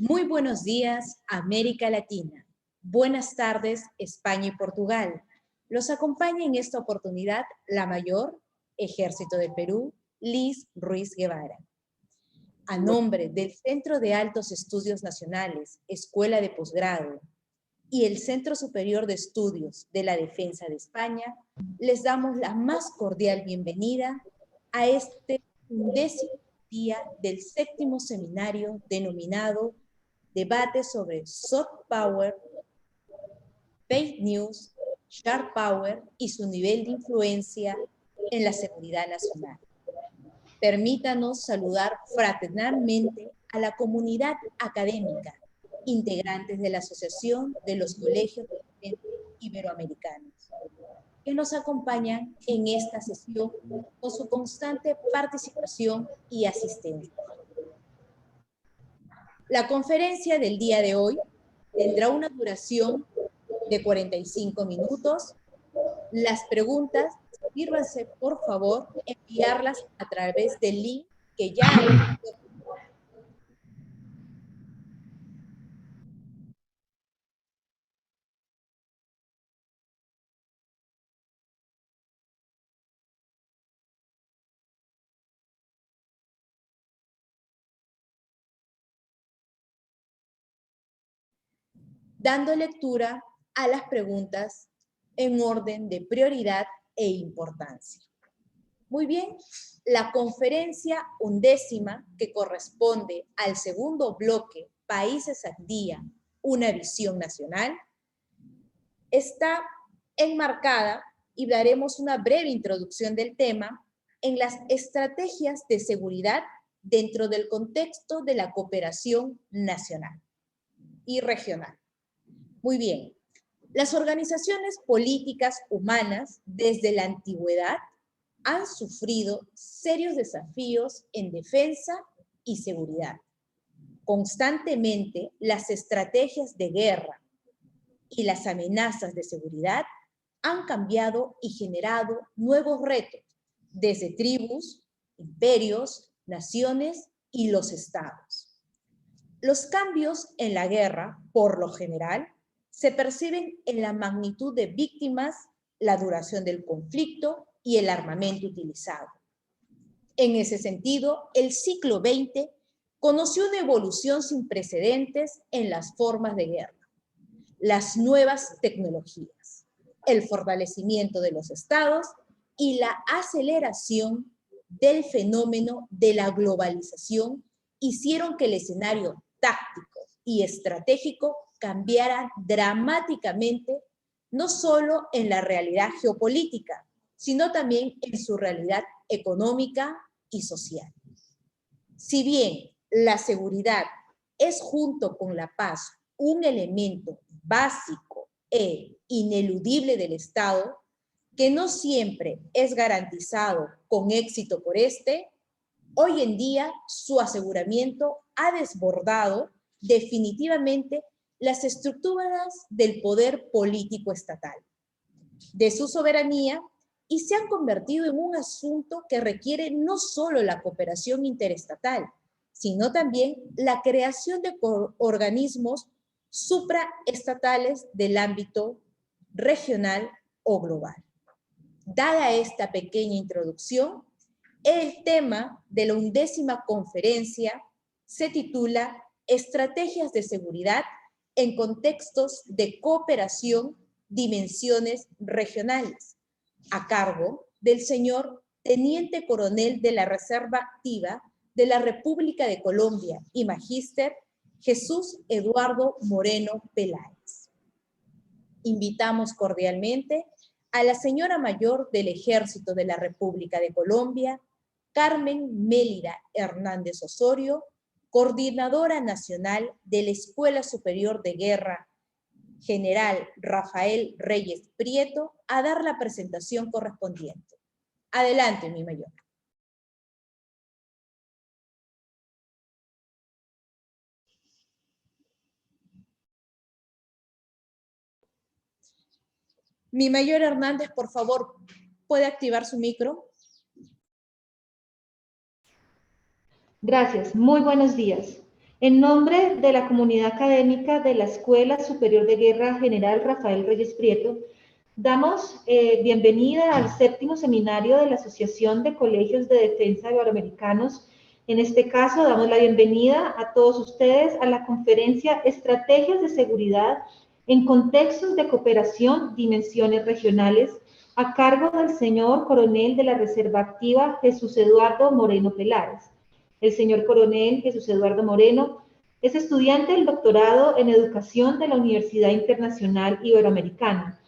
Muy buenos días, América Latina. Buenas tardes, España y Portugal. Los acompaña en esta oportunidad la mayor Ejército del Perú, Liz Ruiz Guevara. A nombre del Centro de Altos Estudios Nacionales, Escuela de Posgrado y el Centro Superior de Estudios de la Defensa de España, les damos la más cordial bienvenida a este 11º día del 7º seminario denominado Debate sobre Soft Power, Fake News, Sharp Power y su nivel de influencia en la seguridad nacional. Permítanos saludar fraternalmente a la comunidad académica, integrantes de la Asociación de los Colegios Iberoamericanos, que nos acompañan en esta sesión con su constante participación y asistencia. La conferencia del día de hoy tendrá una duración de 45 minutos. Las preguntas, sírvanse por favor enviarlas a través del link que ya hay. Dando lectura a las preguntas en orden de prioridad e importancia. Muy bien, la conferencia 11ª, que corresponde al segundo bloque Países al Día, una visión nacional, está enmarcada y daremos una breve introducción del tema en las estrategias de seguridad dentro del contexto de la cooperación nacional y regional. Muy bien, las organizaciones políticas humanas desde la antigüedad han sufrido serios desafíos en defensa y seguridad. Constantemente, las estrategias de guerra y las amenazas de seguridad han cambiado y generado nuevos retos, desde tribus, imperios, naciones y los estados. Los cambios en la guerra, por lo general, se perciben en la magnitud de víctimas, la duración del conflicto y el armamento utilizado. En ese sentido, el siglo XX conoció una evolución sin precedentes en las formas de guerra, las nuevas tecnologías, el fortalecimiento de los estados y la aceleración del fenómeno de la globalización hicieron que el escenario táctico y estratégico cambiara dramáticamente, no solo en la realidad geopolítica, sino también en su realidad económica y social. Si bien la seguridad es junto con la paz un elemento básico e ineludible del Estado, que no siempre es garantizado con éxito por este, hoy en día su aseguramiento ha desbordado definitivamente las estructuras del poder político estatal, de su soberanía, y se han convertido en un asunto que requiere no solo la cooperación interestatal, sino también la creación de organismos supraestatales del ámbito regional o global. Dada esta pequeña introducción, el tema de la 11ª conferencia se titula Estrategias de seguridad en contextos de cooperación, dimensiones regionales, a cargo del señor Teniente Coronel de la Reserva Activa de la República de Colombia y Magíster Jesús Eduardo Moreno Peláez. Invitamos cordialmente a la señora mayor del Ejército de la República de Colombia, Carmen Mélida Hernández Osorio, coordinadora nacional de la Escuela Superior de Guerra, General Rafael Reyes Prieto, a dar la presentación correspondiente. Adelante, mi mayor. Mi mayor Hernández, por favor, ¿puede activar su micro? Gracias, muy buenos días. En nombre de la comunidad académica de la Escuela Superior de Guerra General Rafael Reyes Prieto, damos bienvenida al 7º seminario de la Asociación de Colegios de Defensa Iberoamericanos. En este caso, damos la bienvenida a todos ustedes a la conferencia Estrategias de Seguridad en Contextos de Cooperación, Dimensiones Regionales, a cargo del señor coronel de la Reserva Activa, Jesús Eduardo Moreno Pelares. El señor coronel Jesús Eduardo Moreno es estudiante del doctorado en Educación de la Universidad Internacional Iberoamericana,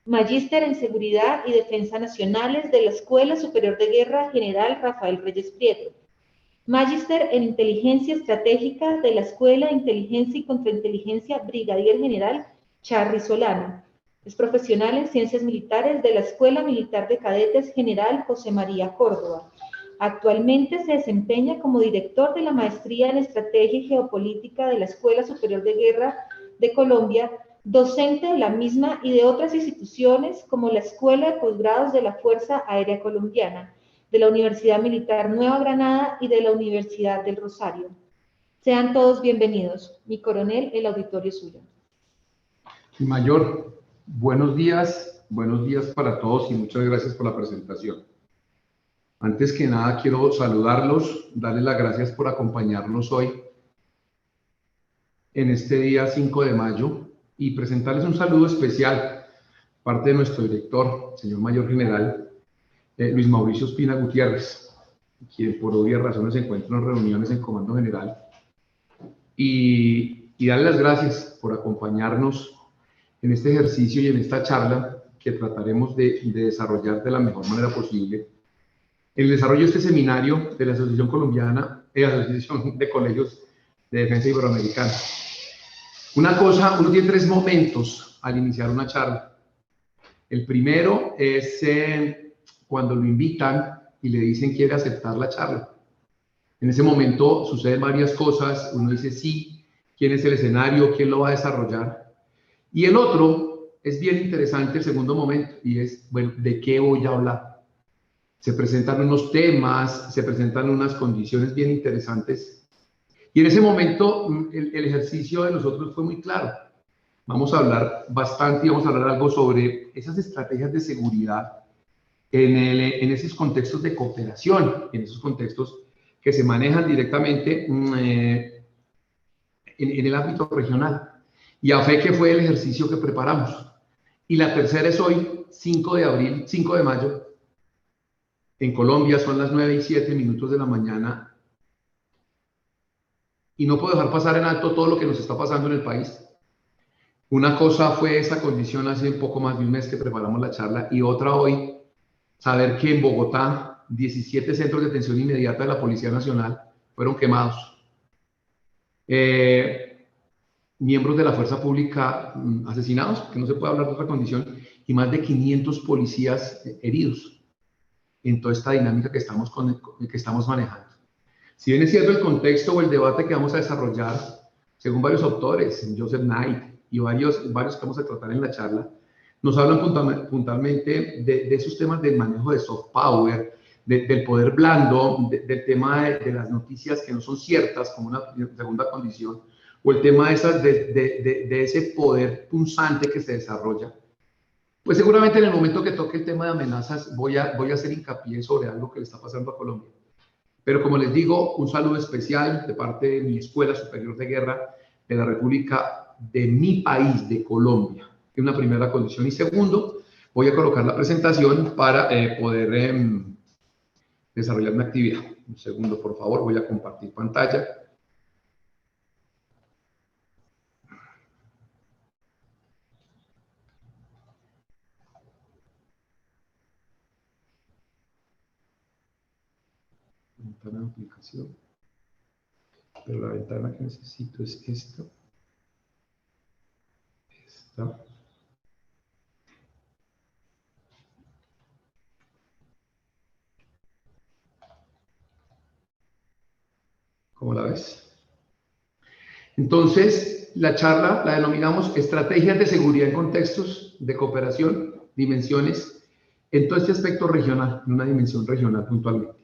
magíster en Seguridad y Defensa Nacionales de la Escuela Superior de Guerra General Rafael Reyes Prieto, magíster en Inteligencia Estratégica de la Escuela de Inteligencia y Contrainteligencia Brigadier General Charry Solano. Es profesional en Ciencias Militares de la Escuela Militar de Cadetes General José María Córdoba. Actualmente se desempeña como director de la Maestría en Estrategia y Geopolítica de la Escuela Superior de Guerra de Colombia, docente de la misma y de otras instituciones como la Escuela de Posgrados de la Fuerza Aérea Colombiana, de la Universidad Militar Nueva Granada y de la Universidad del Rosario. Sean todos bienvenidos. Mi coronel, el auditorio es suyo. Mi mayor, buenos días para todos y muchas gracias por la presentación. Antes que nada quiero saludarlos, darles las gracias por acompañarnos hoy en este día 5 de mayo y presentarles un saludo especial, parte de nuestro director, señor Mayor General Luis Mauricio Espina Gutiérrez, quien por obvias razones se encuentra en reuniones en Comando General, y darle las gracias por acompañarnos en este ejercicio y en esta charla que trataremos de desarrollar de la mejor manera posible. El desarrollo de este seminario de la Asociación Colombiana, Asociación de Colegios de Defensa Iberoamericana. Una cosa, uno tiene 3 momentos al iniciar una charla. El primero es cuando lo invitan y le dicen quiere aceptar la charla. En ese momento suceden varias cosas, uno dice sí, quién es el escenario, quién lo va a desarrollar. Y el otro es bien interesante, el segundo momento, y es, bueno, ¿de qué voy a hablar? Se presentan unos temas, se presentan unas condiciones bien interesantes. Y en ese momento el ejercicio de nosotros fue muy claro. Vamos a hablar bastante y vamos a hablar algo sobre esas estrategias de seguridad en esos contextos de cooperación, en esos contextos que se manejan directamente en el ámbito regional. Y a fe que fue el ejercicio que preparamos. Y la tercera es hoy, 5 de mayo, en Colombia son las 9:07 de la mañana y no puedo dejar pasar en alto todo lo que nos está pasando en el país. Una cosa fue esa condición hace un poco más de un mes que preparamos la charla y otra hoy, saber que en Bogotá 17 centros de atención inmediata de la Policía Nacional fueron quemados. Miembros de la fuerza pública asesinados, que no se puede hablar de otra condición, y más de 500 policías heridos en toda esta dinámica que estamos manejando. Si bien es cierto el contexto o el debate que vamos a desarrollar, según varios autores, Joseph Knight y varios que vamos a tratar en la charla, nos hablan puntualmente de esos temas del manejo de soft power, del poder blando, del tema de las noticias que no son ciertas como una segunda condición, o el tema de ese poder punzante que se desarrolla. Pues seguramente en el momento que toque el tema de amenazas voy a hacer hincapié sobre algo que le está pasando a Colombia. Pero como les digo, un saludo especial de parte de mi Escuela Superior de Guerra de la República de mi país, de Colombia. Es una primera condición. Y segundo, voy a colocar la presentación para poder desarrollar mi actividad. Un segundo, por favor, voy a compartir pantalla. Ventana de aplicación. Pero la ventana que necesito es esta. Esta. ¿Cómo la ves? Entonces, la charla la denominamos Estrategias de Seguridad en Contextos de Cooperación, Dimensiones, en todo este aspecto regional, en una dimensión regional puntualmente.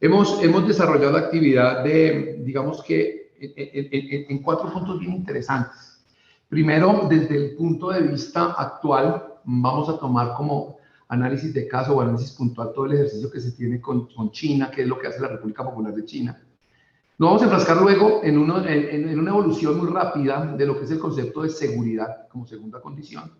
Hemos desarrollado la actividad de, digamos que, en 4 puntos bien interesantes. Primero, desde el punto de vista actual, vamos a tomar como análisis de caso o análisis puntual todo el ejercicio que se tiene con China, qué es lo que hace la República Popular de China. Nos vamos a enfrascar luego en una evolución muy rápida de lo que es el concepto de seguridad como segunda condición.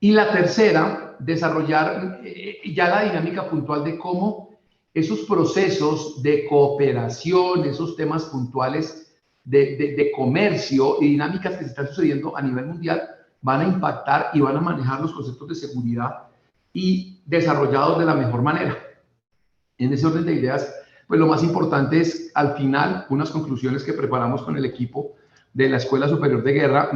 Y la tercera, desarrollar ya la dinámica puntual de cómo esos procesos de cooperación, esos temas puntuales de comercio y dinámicas que se están sucediendo a nivel mundial van a impactar y van a manejar los conceptos de seguridad y desarrollados de la mejor manera. En ese orden de ideas, pues lo más importante es, al final, unas conclusiones que preparamos con el equipo de la Escuela Superior de Guerra,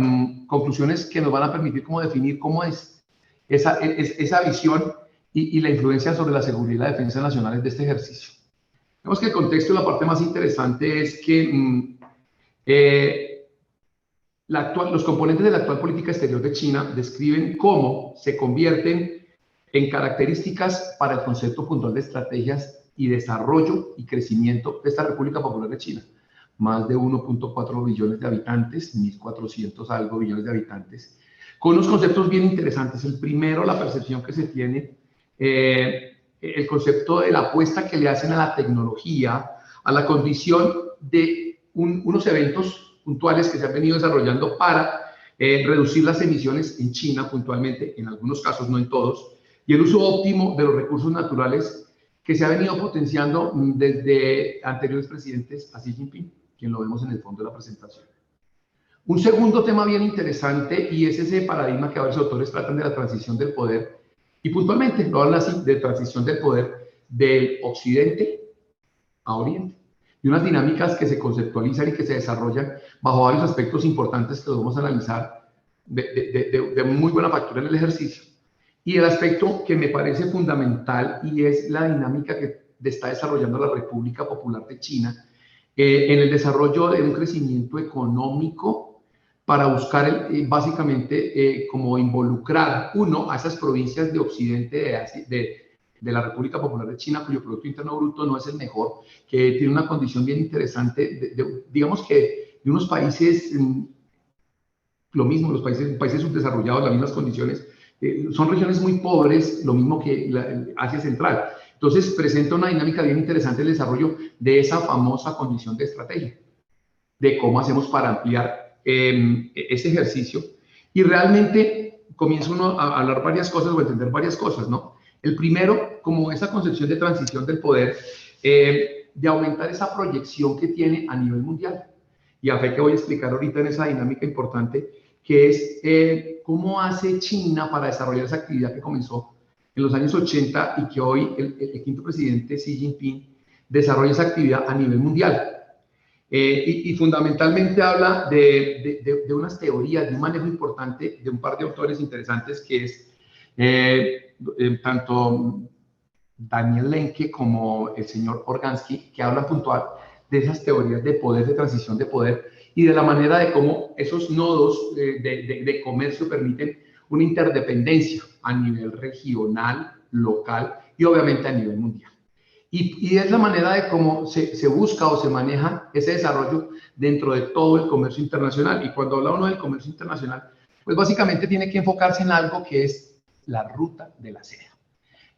conclusiones que nos van a permitir cómo definir cómo es esa visión y la influencia sobre la seguridad y la defensa nacionales de este ejercicio. Vemos que el contexto y la parte más interesante es que los componentes de la actual política exterior de China describen cómo se convierten en características para el concepto puntual de estrategias y desarrollo y crecimiento de esta República Popular de China. Más de 1.4 billones de habitantes, 1.400 algo billones de habitantes, con unos conceptos bien interesantes. El primero, la percepción que se tiene, el concepto de la apuesta que le hacen a la tecnología, a la condición de unos eventos puntuales que se han venido desarrollando para reducir las emisiones en China puntualmente, en algunos casos, no en todos, y el uso óptimo de los recursos naturales que se ha venido potenciando desde anteriores presidentes a Xi Jinping, quien lo vemos en el fondo de la presentación. Un segundo tema bien interesante, y es ese paradigma que varios autores tratan de la transición del poder, y puntualmente lo hablan así, de transición del poder del occidente a oriente, y unas dinámicas que se conceptualizan y que se desarrollan bajo varios aspectos importantes que los vamos a analizar de muy buena factura en el ejercicio. Y el aspecto que me parece fundamental, y es la dinámica que está desarrollando la República Popular de China en el desarrollo de un crecimiento económico para buscar básicamente como involucrar a esas provincias de occidente de la República Popular de China, cuyo Producto Interno Bruto no es el mejor, que tiene una condición bien interesante, digamos que de unos países, lo mismo, los países subdesarrollados, las mismas condiciones, son regiones muy pobres, lo mismo que Asia Central. Entonces presenta una dinámica bien interesante el desarrollo de esa famosa condición de estrategia, de cómo hacemos para ampliar ese ejercicio. Y realmente comienza uno a hablar varias cosas o a entender varias cosas, ¿no? El primero, como esa concepción de transición del poder, de aumentar esa proyección que tiene a nivel mundial. Y a fe que voy a explicar ahorita en esa dinámica importante, que es cómo hace China para desarrollar esa actividad que comenzó en los años 80 y que hoy el quinto presidente Xi Jinping desarrolla esa actividad a nivel mundial. Y fundamentalmente habla de unas teorías, de un manejo importante de un par de autores interesantes que es tanto Daniel Lenke como el señor Organsky, que hablan puntual de esas teorías de poder, de transición de poder, y de la manera de cómo esos nodos de comercio permiten una interdependencia a nivel regional, local y obviamente a nivel mundial. Y es la manera de cómo se busca o se maneja ese desarrollo dentro de todo el comercio internacional. Y cuando habla uno del comercio internacional, pues básicamente tiene que enfocarse en algo que es la ruta de la seda.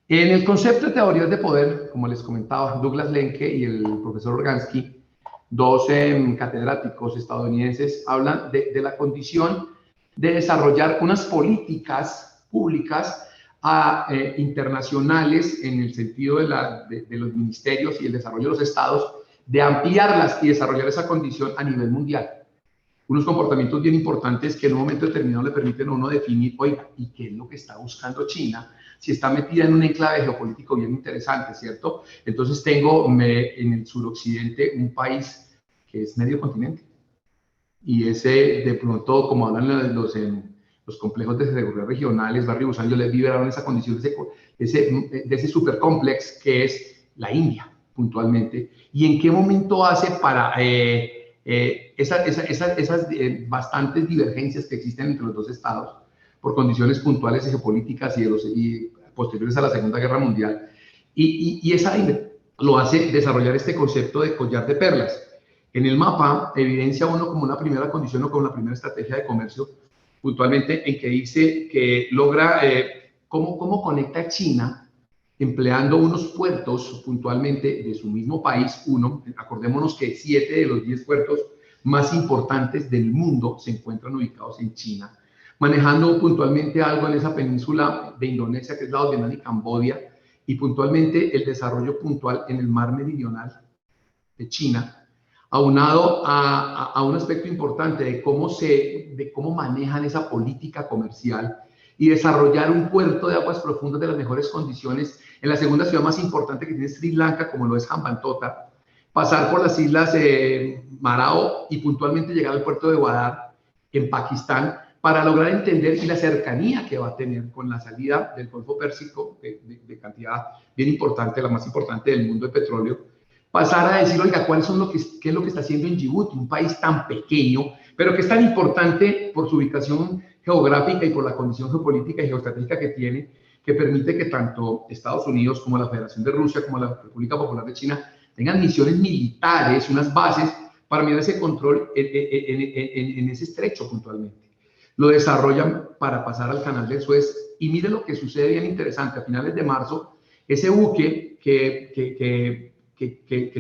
En el concepto de teorías de poder, como les comentaba, Douglas Lenke y el profesor Organsky, dos catedráticos estadounidenses, hablan de la condición de desarrollar unas políticas públicas internacionales en el sentido de los ministerios y el desarrollo de los estados, de ampliarlas y desarrollar esa condición a nivel mundial. Unos comportamientos bien importantes que en un momento determinado le permiten a uno definir, oiga, ¿y qué es lo que está buscando China? Si está metida en un enclave geopolítico bien interesante, ¿cierto? Entonces tengo en el suroccidente un país que es medio continente. Y ese, de pronto, como hablan los complejos de seguridad regionales, Barry Busan, yo les liberaron esa condición de ese supercomplex que es la India, puntualmente. ¿Y en qué momento hace para esas bastantes divergencias que existen entre los dos estados por condiciones puntuales y geopolíticas y posteriores a la Segunda Guerra Mundial? Y esa lo hace desarrollar este concepto de collar de perlas. En el mapa evidencia uno como una primera condición o como la primera estrategia de comercio, puntualmente en que dice que logra cómo conecta China empleando unos puertos puntualmente de su mismo país, acordémonos que 7 de los 10 puertos más importantes del mundo se encuentran ubicados en China, manejando puntualmente algo en esa península de Indonesia, que es Laos, Vietnam y Camboya, y puntualmente el desarrollo puntual en el mar meridional de China, aunado a un aspecto importante de cómo manejan esa política comercial y desarrollar un puerto de aguas profundas de las mejores condiciones en la segunda ciudad más importante que tiene Sri Lanka, como lo es Hambantota, pasar por las islas Marao y puntualmente llegar al puerto de Gwadar en Pakistán para lograr entender y la cercanía que va a tener con la salida del Golfo Pérsico de cantidad bien importante, la más importante del mundo de petróleo, pasar a decir, oiga, ¿qué es lo que está haciendo en Djibouti, un país tan pequeño, pero que es tan importante por su ubicación geográfica y por la condición geopolítica y geoestratégica que tiene, que permite que tanto Estados Unidos como la Federación de Rusia como la República Popular de China tengan misiones militares, unas bases para mirar ese control en ese estrecho puntualmente. Lo desarrollan para pasar al canal de Suez y mire lo que sucede bien interesante. A finales de marzo, ese buque que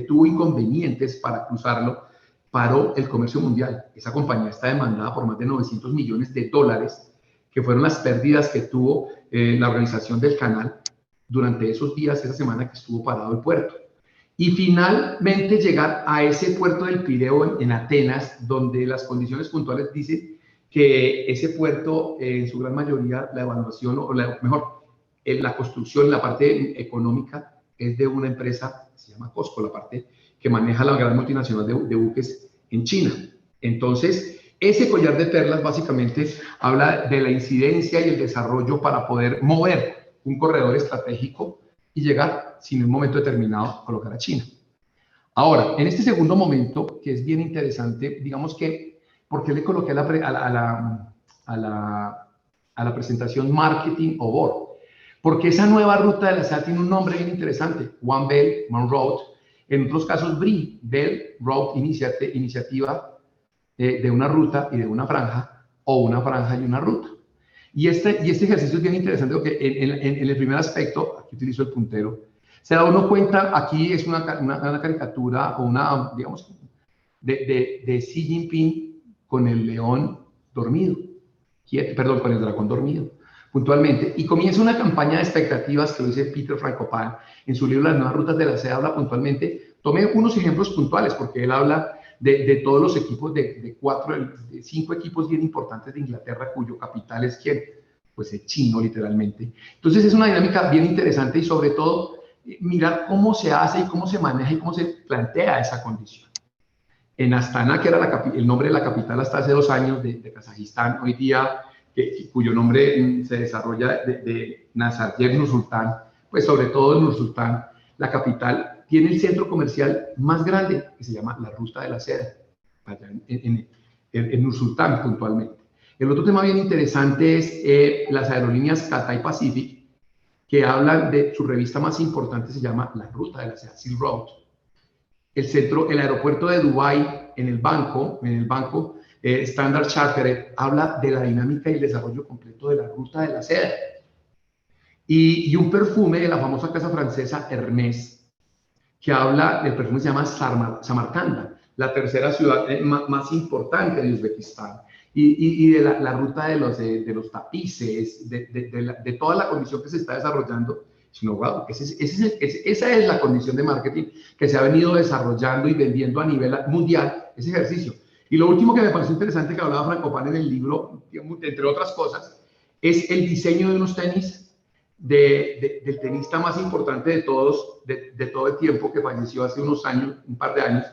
tuvo inconvenientes para cruzarlo, paró el comercio mundial. Esa compañía está demandada por más de $900 millones, que fueron las pérdidas que tuvo la organización del canal durante esos días, esa semana que estuvo parado el puerto. Y finalmente llegar a ese puerto del Pireo en Atenas, donde las condiciones puntuales dicen que ese puerto, en su gran mayoría, la evaluación, la construcción, la parte económica, es de una empresa que se llama COSCO, la parte que maneja la gran multinacional de buques en China. Entonces, ese collar de perlas básicamente habla de la incidencia y el desarrollo para poder mover un corredor estratégico y llegar, sin un momento determinado, a colocar a China. Ahora, en este segundo momento, que es bien interesante, digamos que, ¿por qué le coloqué a la presentación Marketing o Board? Porque esa nueva ruta de la seda tiene un nombre bien interesante, One Belt, One Road, en otros casos BRI, Belt Road Iniciativa de una ruta y de una franja, o una franja y una ruta. Y este ejercicio es bien interesante porque en el primer aspecto, aquí utilizo el puntero, se da uno cuenta, aquí es una caricatura o digamos, de Xi Jinping con el león dormido, con el dragón dormido, puntualmente, y comienza una campaña de expectativas que lo dice Peter Frankopan en su libro Las nuevas rutas de la seda, habla puntualmente, tomé unos ejemplos puntuales porque él habla de todos los equipos, de 5 equipos bien importantes de Inglaterra, cuyo capital es ¿quién? Pues es chino, literalmente. Entonces es una dinámica bien interesante y sobre todo mirar cómo se hace y cómo se maneja y cómo se plantea esa condición. En Astana, que era el nombre de la capital hasta hace 2 años de Kazajistán, hoy día, cuyo nombre se desarrolla de Nazarbayev Nursultán, pues sobre todo Nursultán, la capital, tiene el centro comercial más grande, que se llama la Ruta de la Seda, allá en Nursultán puntualmente. El otro tema bien interesante es las aerolíneas Cathay Pacific, que hablan de su revista más importante, se llama La Ruta de la Seda, Silk Road. El aeropuerto de Dubái, en el banco Standard Chartered, habla de la dinámica y el desarrollo completo de la Ruta de la Seda. Y un perfume de la famosa casa francesa Hermès, que habla del perfume, se llama Samarcanda, la tercera ciudad más importante de Uzbekistán, y de la ruta de los tapices, de toda la condición que se está desarrollando, sino, wow, esa es la condición de marketing que se ha venido desarrollando y vendiendo a nivel mundial, ese ejercicio. Y lo último que me pareció interesante que hablaba Frankopan en el libro, entre otras cosas, es el diseño de unos tenis del tenista más importante de todos, de todo el tiempo, que falleció hace unos años, un par de años,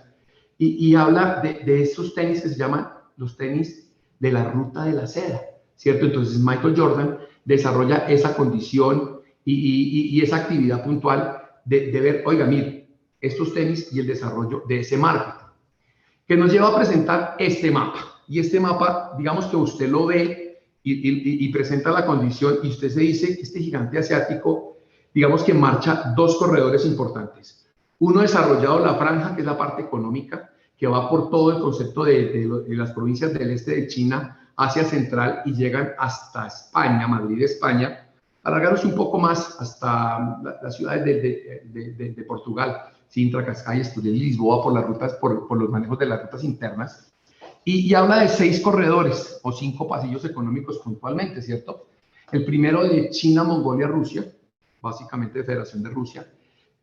y habla de esos tenis que se llaman los tenis de la Ruta de la Seda, ¿cierto? Entonces Michael Jordan desarrolla esa condición y esa actividad puntual de ver, oiga, mire, estos tenis y el desarrollo de ese marketing, que nos lleva a presentar este mapa. Y este mapa, digamos que usted lo ve y presenta la condición y usted se dice que este gigante asiático, digamos que marcha 2 corredores importantes. Uno desarrollado la franja, que es la parte económica, que va por todo el concepto de las provincias del este de China, Asia Central, y llegan hasta España, Madrid, España, alargándose un poco más hasta las ciudades de Portugal, Sintra, Cascais, Estoril, Lisboa, por las rutas, por los manejos de las rutas internas. Y habla de 6 corredores o 5 pasillos económicos puntualmente, ¿cierto? El primero de China, Mongolia, Rusia, básicamente de Federación de Rusia.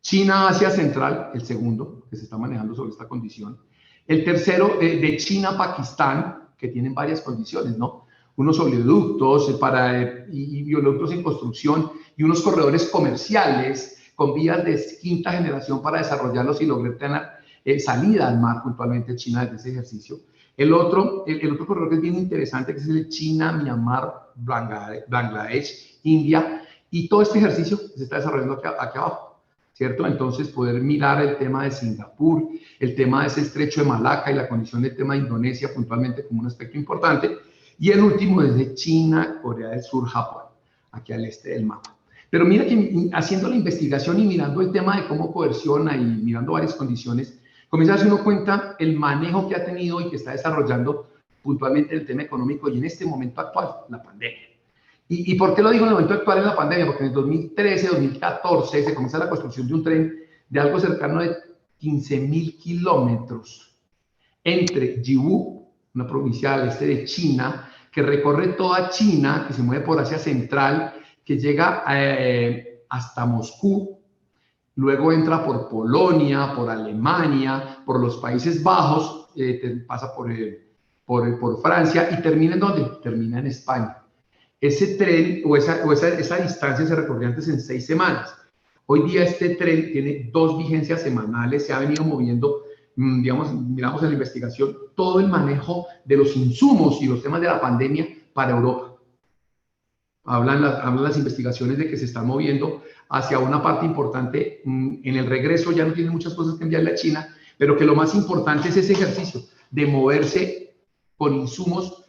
China, Asia Central, el segundo, que se está manejando sobre esta condición. El tercero de China, Pakistán, que tienen varias condiciones, ¿no? Unos oleoductos y oleoductos en construcción y unos corredores comerciales con vías de 5ª generación para desarrollarlos y lograr tener salida al mar puntualmente China desde ese ejercicio. El otro corredor que es bien interesante, que es el de China, Myanmar, Bangladesh, India, y todo este ejercicio se está desarrollando aquí abajo, ¿cierto? Entonces, poder mirar el tema de Singapur, el tema de ese estrecho de Malaca y la condición del tema de Indonesia puntualmente como un aspecto importante, y el último desde China, Corea del Sur, Japón, aquí al este del mapa. Pero mira que haciendo la investigación y mirando el tema de cómo coerciona y mirando varias condiciones, comienza a darse uno cuenta el manejo que ha tenido y que está desarrollando puntualmente el tema económico y en este momento actual, la pandemia. ¿Y por qué lo digo en el momento actual en la pandemia? Porque en el 2013, 2014 se comienza la construcción de un tren de algo cercano de 15.000 kilómetros entre Yiwu, una provincia al este de China, que recorre toda China, que se mueve por Asia Central, que llega hasta Moscú, luego entra por Polonia, por Alemania, por los Países Bajos, pasa por Francia y termina ¿en dónde? Termina en España. Ese tren o esa distancia se recorrió antes en 6 semanas. Hoy día este tren tiene 2 vigencias semanales, se ha venido moviendo, digamos, miramos en la investigación, todo el manejo de los insumos y los temas de la pandemia para Europa. Hablan las investigaciones de que se están moviendo hacia una parte importante. En el regreso ya no tiene muchas cosas que enviarle a China, pero que lo más importante es ese ejercicio de moverse con insumos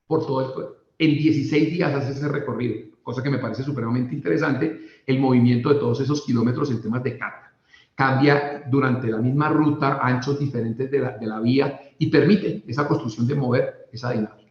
por todo el pueblo. En 16 días hace ese recorrido, cosa que me parece supremamente interesante, el movimiento de todos esos kilómetros en temas de carga. Cambia durante la misma ruta, anchos diferentes de la vía y permite esa construcción de mover esa dinámica.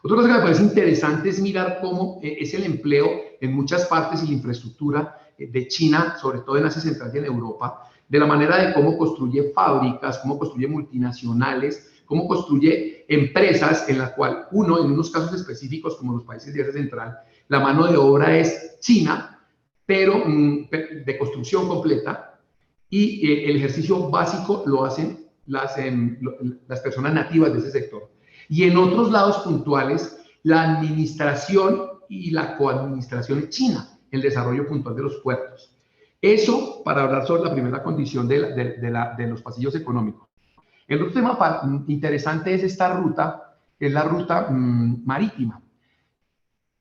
Otra cosa que me parece interesante es mirar cómo es el empleo en muchas partes y la infraestructura de China, sobre todo en Asia Central y en Europa, de la manera de cómo construye fábricas, cómo construye multinacionales, cómo construye empresas en la cual en unos casos específicos como los países de Asia Central, la mano de obra es china, pero de construcción completa, y el ejercicio básico lo hacen las personas nativas de ese sector. Y en otros lados puntuales, la administración y la coadministración es china, el desarrollo puntual de los puertos. Eso para hablar sobre la primera condición de los pasillos económicos. El otro tema interesante es esta ruta, que es la ruta marítima.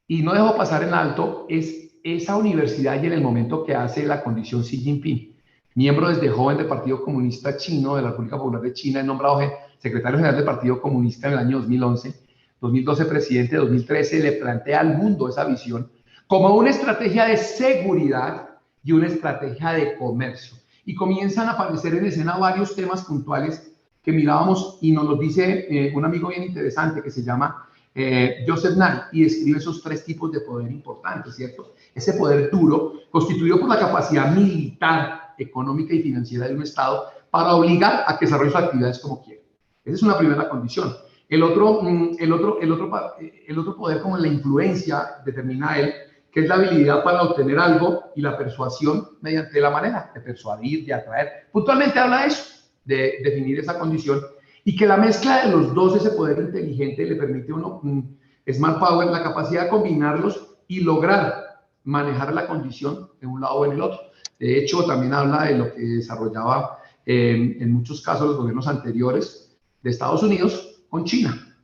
Y no dejo pasar en alto es esa universidad y en el momento que hace la condición Xi Jinping, miembro desde joven del Partido Comunista Chino, de la República Popular de China, es nombrado secretario general del Partido Comunista en el año 2011, 2012 presidente, 2013 le plantea al mundo esa visión como una estrategia de seguridad y una estrategia de comercio. Y comienzan a aparecer en escena varios temas puntuales que mirábamos y nos los dice un amigo bien interesante que se llama Joseph Nye y describe esos 3 tipos de poder importantes, ¿cierto? Ese poder duro, constituido por la capacidad militar, económica y financiera de un Estado para obligar a que desarrolle sus actividades como quiere. Esa es una primera condición. El otro poder, como la influencia, determina él, que es la habilidad para obtener algo y la persuasión mediante la manera de persuadir, de atraer. Puntualmente habla de eso, de definir esa condición y que la mezcla de los dos, ese poder inteligente, le permite a uno, Smart Power, la capacidad de combinarlos y lograr manejar la condición en un lado o en el otro. De hecho, también habla de lo que desarrollaba en muchos casos los gobiernos anteriores de Estados Unidos con China.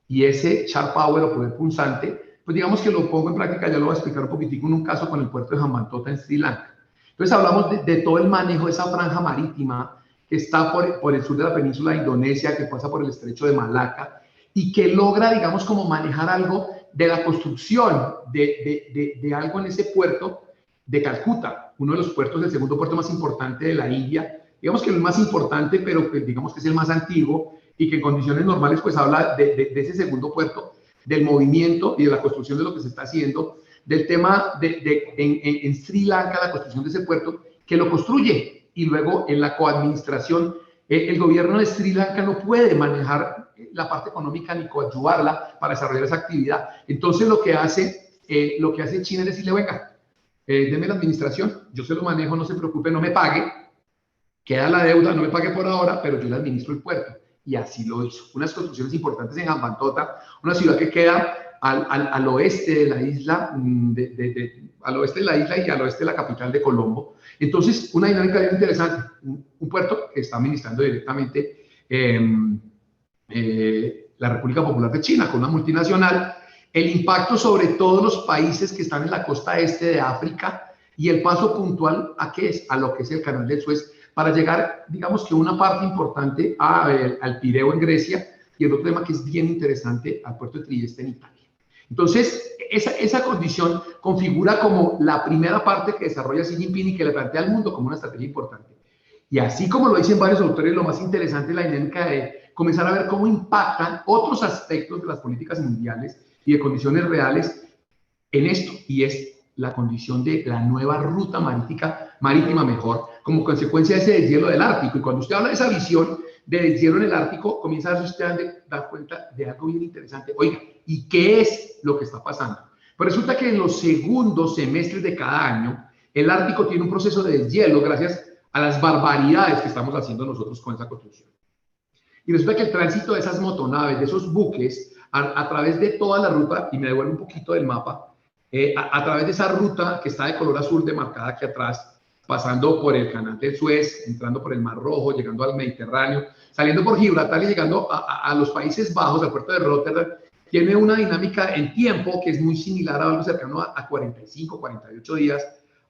Y ese Sharp Power o poder punzante, pues digamos que lo pongo en práctica, ya lo voy a explicar un poquitico en un caso con el puerto de Hambantota en Sri Lanka. Entonces hablamos de todo el manejo de esa franja marítima que está por el sur de la península de Indonesia, que pasa por el estrecho de Malaca y que logra, digamos, como manejar algo de la construcción de algo en ese puerto de Calcuta, uno de los puertos, el segundo puerto más importante de la India, digamos que el más importante, pero que digamos que es el más antiguo y que en condiciones normales pues habla de ese segundo puerto, del movimiento y de la construcción de lo que se está haciendo, del tema en Sri Lanka, la construcción de ese puerto, que lo construye y luego en la coadministración, el gobierno de Sri Lanka no puede manejar la parte económica ni coadyuvarla para desarrollar esa actividad. Entonces lo que hace China es decirle, venga, deme la administración, yo se lo manejo, no se preocupe, no me pague, queda la deuda, no me pague por ahora, pero yo le administro el puerto. Y así lo hizo. Unas construcciones importantes en Hambantota, una ciudad que queda al oeste de la isla, al oeste de la isla y al oeste de la capital de Colombo. Entonces, una dinámica bien interesante. Un puerto que está administrando directamente la República Popular de China, con una multinacional. El impacto sobre todos los países que están en la costa este de África y el paso puntual a qué es, a lo que es el Canal de Suez, para llegar, digamos que una parte importante al Pireo en Grecia y el otro tema que es bien interesante al puerto de Trieste en Italia. Entonces, esa condición configura como la primera parte que desarrolla Xi Jinping y que le plantea al mundo como una estrategia importante. Y así como lo dicen varios autores, lo más interesante es la dinámica de comenzar a ver cómo impactan otros aspectos de las políticas mundiales y de condiciones reales en esto, y es la condición de la nueva ruta marítima mejor, como consecuencia de ese deshielo del Ártico. Y cuando usted habla de esa visión de deshielo en el Ártico, comienza a darse usted a dar cuenta de algo bien interesante. Oiga, ¿y qué es lo que está pasando? Pues resulta que en los segundos semestres de cada año, el Ártico tiene un proceso de deshielo gracias a las barbaridades que estamos haciendo nosotros con esa construcción. Y resulta que el tránsito de esas motonaves, de esos buques, a través de toda la ruta, y me devuelvo un poquito del mapa, a través de esa ruta que está de color azul demarcada aquí atrás, pasando por el Canal de Suez, entrando por el Mar Rojo, llegando al Mediterráneo, saliendo por Gibraltar y llegando a los Países Bajos, al puerto de Rotterdam, tiene una dinámica en tiempo que es muy similar a algo cercano a 45, 48 días,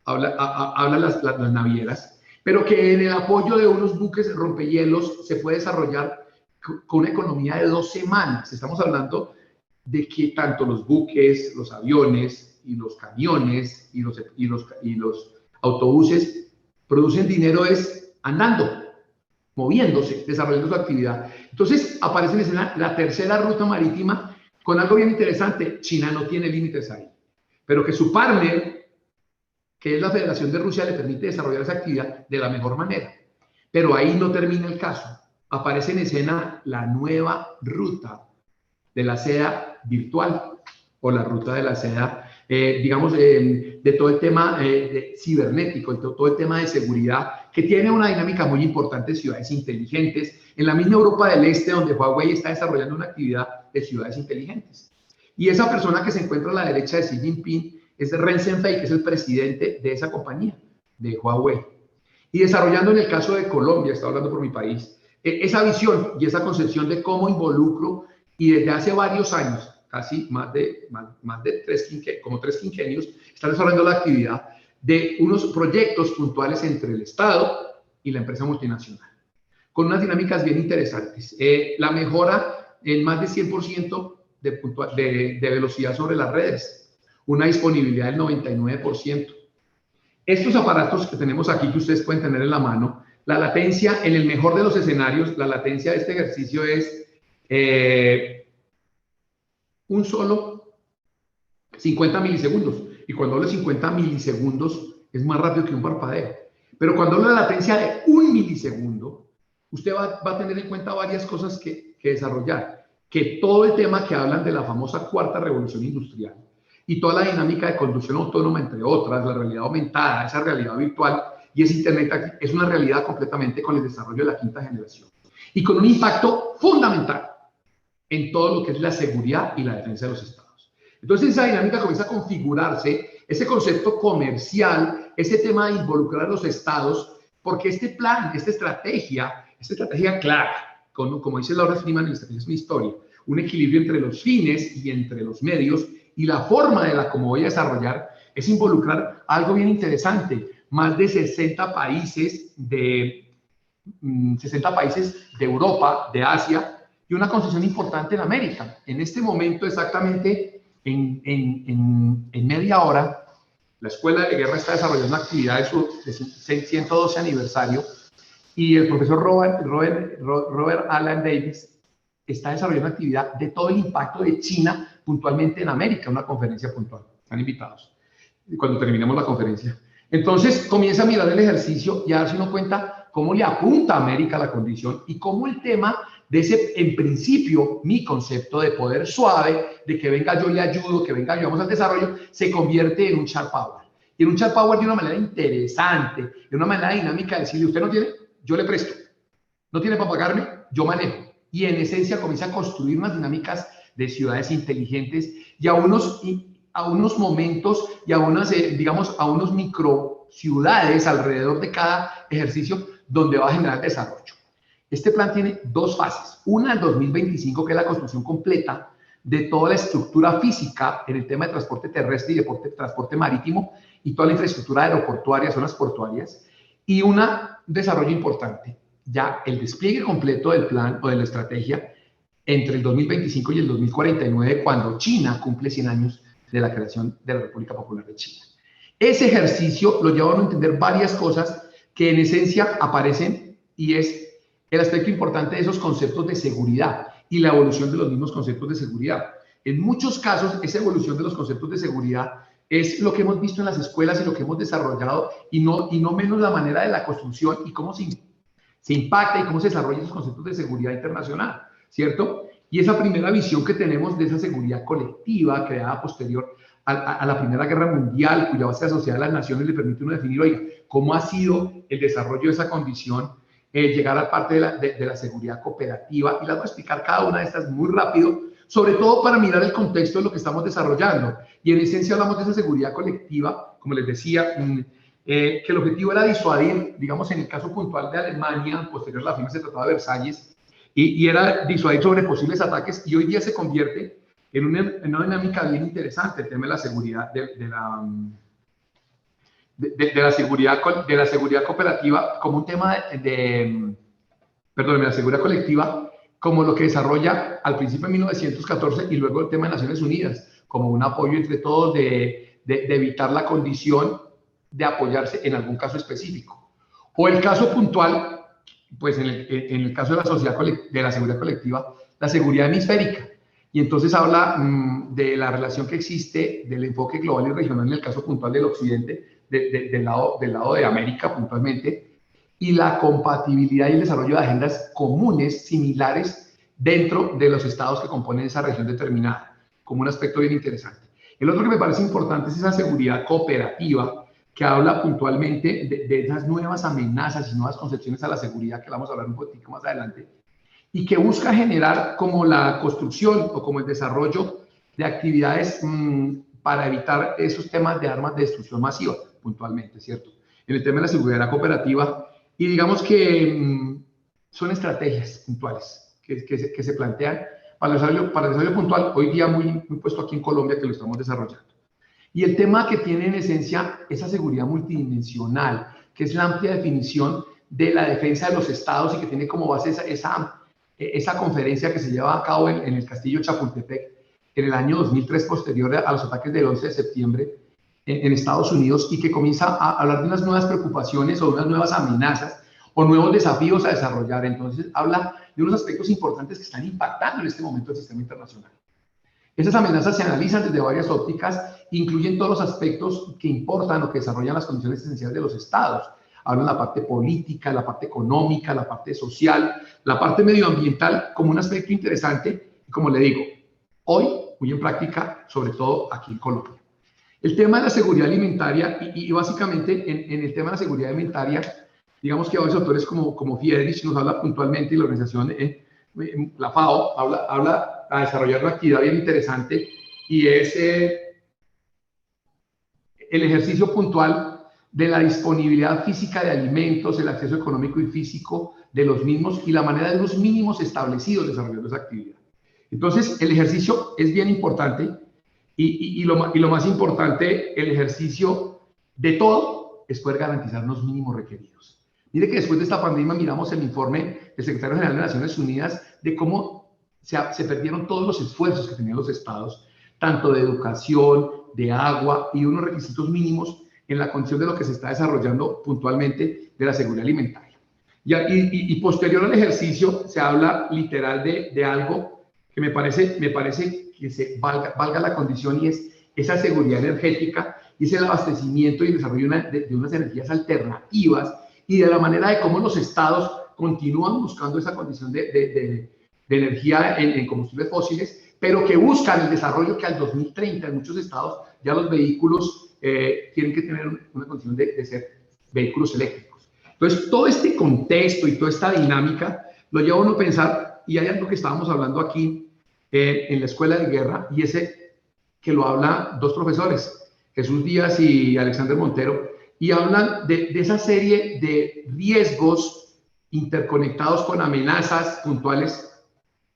hablan las navieras, pero que en el apoyo de unos buques rompehielos se puede desarrollar con una economía de 2 semanas. Estamos hablando de que tanto los buques, los aviones y los camiones y los autobuses producen dinero es andando, moviéndose, desarrollando su actividad. Entonces aparece en escena la tercera ruta marítima con algo bien interesante. China no tiene límites ahí, pero que su partner, que es la Federación de Rusia, le permite desarrollar esa actividad de la mejor manera. Pero ahí no termina el caso. Aparece en escena la nueva ruta de la seda virtual o la ruta de la seda, digamos, de todo el tema cibernético, todo el tema de seguridad, que tiene una dinámica muy importante de ciudades inteligentes, en la misma Europa del Este, donde Huawei está desarrollando una actividad de ciudades inteligentes. Y esa persona que se encuentra a la derecha de Xi Jinping es Ren Zhengfei, que es el presidente de esa compañía, de Huawei. Y desarrollando en el caso de Colombia, está hablando por mi país, esa visión y esa concepción de cómo involucro, y desde hace varios años, casi más de 3 quinquenios, están desarrollando la actividad de unos proyectos puntuales entre el Estado y la empresa multinacional, con unas dinámicas bien interesantes. La mejora en más de 100% de velocidad sobre las redes, una disponibilidad del 99%. Estos aparatos que tenemos aquí, que ustedes pueden tener en la mano, la latencia, en el mejor de los escenarios, la latencia de este ejercicio es un solo 50 milisegundos. Y cuando hablo de 50 milisegundos, es más rápido que un parpadeo. Pero cuando hablo de latencia de 1 milisegundo, usted va a tener en cuenta varias cosas que desarrollar. Que todo el tema que hablan de la famosa cuarta revolución industrial y toda la dinámica de conducción autónoma, entre otras, la realidad aumentada, esa realidad virtual y ese Internet, es una realidad completamente con el desarrollo de la quinta generación. Y con un impacto fundamental en todo lo que es la seguridad y la defensa de los estados. Entonces esa dinámica comienza a configurarse, ese concepto comercial, ese tema de involucrar a los estados, porque este plan, esta estrategia clara, como dice Laura Freeman, la estrategia es una historia, un equilibrio entre los fines y entre los medios, y la forma de la como voy a desarrollar es involucrar algo bien interesante, más de 60 países de Europa, de Asia, y una concesión importante en América. En este momento, exactamente en media hora, la Escuela de Guerra está desarrollando una actividad de su 112 aniversario y el profesor Robert Alan Davis está desarrollando actividad de todo el impacto de China puntualmente en América, una conferencia puntual. Están invitados cuando terminemos la conferencia. Entonces comienza a mirar el ejercicio y a darse uno cuenta cómo le apunta a América la condición y cómo el tema de ese, en principio, mi concepto de poder suave, de que venga yo le ayudo, que venga ayudamos al desarrollo, se convierte en un sharp power. Y en un sharp power de una manera interesante, de una manera dinámica, de decirle, usted no tiene, yo le presto. No tiene para pagarme, yo manejo. Y en esencia comienza a construir unas dinámicas de ciudades inteligentes y a unos momentos y a unas, digamos, a unos micro ciudades alrededor de cada ejercicio donde va a generar desarrollo. Este plan tiene dos fases. Una, el 2025, que es la construcción completa de toda la estructura física en el tema de transporte terrestre y de transporte marítimo y toda la infraestructura aeroportuaria, zonas portuarias. Y un desarrollo importante, ya el despliegue completo del plan o de la estrategia entre el 2025 y el 2049, cuando China cumple 100 años de la creación de la República Popular de China. Ese ejercicio lo lleva a entender varias cosas que en esencia aparecen y es el aspecto importante de esos conceptos de seguridad y la evolución de los mismos conceptos de seguridad. En muchos casos, esa evolución de los conceptos de seguridad es lo que hemos visto en las escuelas y lo que hemos desarrollado y no menos la manera de la construcción y cómo se impacta y cómo se desarrollan esos conceptos de seguridad internacional, ¿cierto? Y esa primera visión que tenemos de esa seguridad colectiva creada posterior a la Primera Guerra Mundial, cuya base de la Sociedad de las Naciones le permite uno definir, oiga, cómo ha sido el desarrollo de esa condición, llegar a parte de la seguridad cooperativa, y las voy a explicar cada una de estas muy rápido, sobre todo para mirar el contexto de lo que estamos desarrollando. Y en esencia hablamos de esa seguridad colectiva, como les decía, que el objetivo era disuadir, digamos en el caso puntual de Alemania, posterior a la firma de ese Tratado de Versalles, y era disuadir sobre posibles ataques, y hoy día se convierte en una dinámica bien interesante el tema de la seguridad, de la seguridad cooperativa como un tema de la seguridad colectiva como lo que desarrolla al principio de 1914 y luego el tema de Naciones Unidas, como un apoyo entre todos de evitar la condición de apoyarse en algún caso específico. O el caso puntual, pues en el caso de la seguridad colectiva, la seguridad hemisférica. Y entonces habla de la relación que existe del enfoque global y regional en el caso puntual del occidente, del lado de América puntualmente, y la compatibilidad y el desarrollo de agendas comunes, similares, dentro de los estados que componen esa región determinada, como un aspecto bien interesante. El otro que me parece importante es esa seguridad cooperativa, que habla puntualmente de esas nuevas amenazas y nuevas concepciones a la seguridad, que vamos a hablar un poquito más adelante, y que busca generar como la construcción o como el desarrollo de actividades para evitar esos temas de armas de destrucción masiva, puntualmente, ¿cierto? En el tema de la seguridad cooperativa, y digamos que son estrategias puntuales que se plantean para el desarrollo puntual, hoy día muy puesto aquí en Colombia, que lo estamos desarrollando. Y el tema que tiene en esencia esa seguridad multidimensional, que es la amplia definición de la defensa de los estados y que tiene como base esa conferencia que se lleva a cabo en el Castillo Chapultepec en el año 2003, posterior a los ataques del 11 de septiembre en Estados Unidos, y que comienza a hablar de unas nuevas preocupaciones o unas nuevas amenazas o nuevos desafíos a desarrollar. Entonces habla de unos aspectos importantes que están impactando en este momento el sistema internacional. Esas amenazas se analizan desde varias ópticas, incluyen todos los aspectos que importan o que desarrollan las condiciones esenciales de los estados. Hablan la parte política, la parte económica, la parte social, la parte medioambiental como un aspecto interesante, y como le digo, hoy muy en práctica, sobre todo aquí en Colombia. El tema de la seguridad alimentaria, y básicamente en el tema de la seguridad alimentaria, digamos que varios autores como Friedrich nos habla puntualmente, y la organización, la FAO, habla a desarrollar una actividad bien interesante, y es el ejercicio puntual de la disponibilidad física de alimentos, el acceso económico y físico de los mismos y la manera de los mínimos establecidos desarrollando esa actividad. Entonces, el ejercicio es bien importante y lo más importante, el ejercicio de todo es poder garantizar los mínimos requeridos. Mire que después de esta pandemia miramos el informe del Secretario General de Naciones Unidas de cómo se perdieron todos los esfuerzos que tenían los estados, tanto de educación, de agua y unos requisitos mínimos en la condición de lo que se está desarrollando puntualmente de la seguridad alimentaria. Y posterior al ejercicio se habla literal de algo que me parece que valga la condición, y es esa seguridad energética y es el abastecimiento y el desarrollo de unas energías alternativas, y de la manera de cómo los estados continúan buscando esa condición de energía en combustibles fósiles, pero que buscan el desarrollo que al 2030 en muchos estados ya los vehículos tienen que tener una condición de ser vehículos eléctricos. Entonces, todo este contexto y toda esta dinámica lo lleva a uno a pensar, y hay algo que estábamos hablando aquí en la Escuela de Guerra, y ese que lo habla dos profesores, Jesús Díaz y Alexander Montero, y hablan de esa serie de riesgos interconectados con amenazas puntuales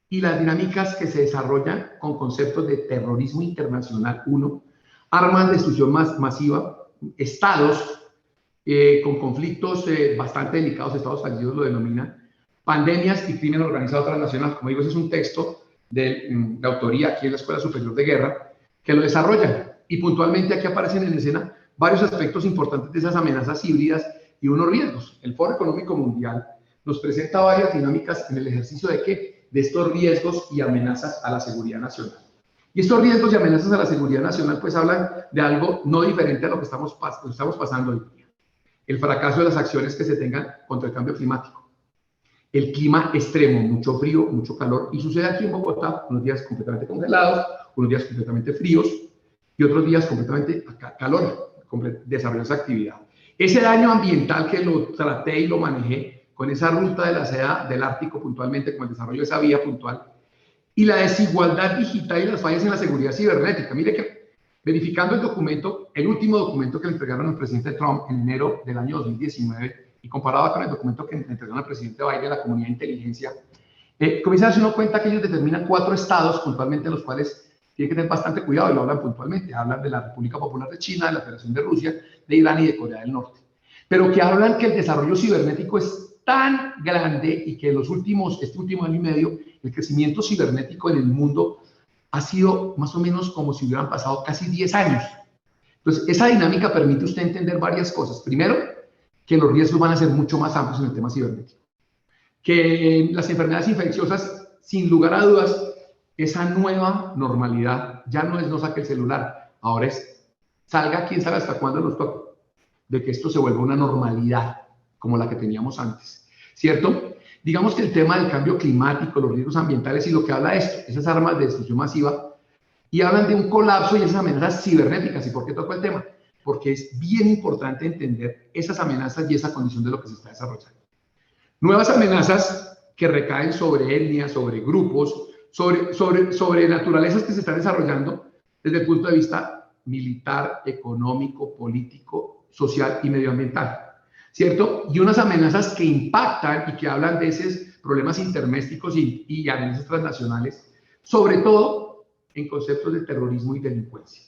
y las dinámicas que se desarrollan con conceptos de terrorismo internacional, armas de destrucción masiva, estados con conflictos bastante delicados, estados fallidos lo denominan, pandemias y crimen organizado transnacional. Como digo, ese es un texto de autoría aquí en la Escuela Superior de Guerra que lo desarrolla, y puntualmente aquí aparecen en escena varios aspectos importantes de esas amenazas híbridas y unos riesgos. El Foro Económico Mundial nos presenta varias dinámicas en el ejercicio de estos riesgos y amenazas a la seguridad nacional. Y estos riesgos y amenazas a la seguridad nacional pues hablan de algo no diferente a lo que estamos pasando hoy día. El fracaso de las acciones que se tengan contra el cambio climático. El clima extremo, mucho frío, mucho calor, y sucede aquí en Bogotá, unos días completamente congelados, unos días completamente fríos y otros días completamente calor, desarrollo esa actividad. Ese daño ambiental que lo traté y lo manejé con esa ruta de la seda del Ártico puntualmente, con el desarrollo de esa vía puntual, y la desigualdad digital y las fallas en la seguridad cibernética. Mire que verificando el documento, el último documento que le entregaron al presidente Trump en enero del año 2019, y comparado con el documento que le entregaron al presidente Biden a la comunidad de inteligencia, comienza a darse uno cuenta que ellos determinan 4 estados puntualmente en los cuales tiene que tener bastante cuidado, y lo hablan puntualmente. Hablan de la República Popular de China, de la Federación de Rusia, de Irán y de Corea del Norte. Pero que hablan que el desarrollo cibernético es tan grande y que este último año y medio, el crecimiento cibernético en el mundo ha sido más o menos como si hubieran pasado casi 10 años. Entonces, esa dinámica permite a usted entender varias cosas. Primero, que los riesgos van a ser mucho más amplios en el tema cibernético. Que las enfermedades infecciosas, sin lugar a dudas, esa nueva normalidad ya no es no saque el celular, ahora es salga quién sabe hasta cuándo nos toca, de que esto se vuelva una normalidad como la que teníamos antes, ¿cierto? Digamos que el tema del cambio climático, los riesgos ambientales y lo que habla esto, esas armas de destrucción masiva, y hablan de un colapso y esas amenazas cibernéticas. ¿Y por qué toco el tema? Porque es bien importante entender esas amenazas y esa condición de lo que se está desarrollando. Nuevas amenazas que recaen sobre etnias, sobre grupos, sobre naturalezas que se están desarrollando desde el punto de vista militar, económico, político, social y medioambiental, ¿cierto? Y unas amenazas que impactan y que hablan de esos problemas intermésticos y amenazas transnacionales, sobre todo en conceptos de terrorismo y delincuencia.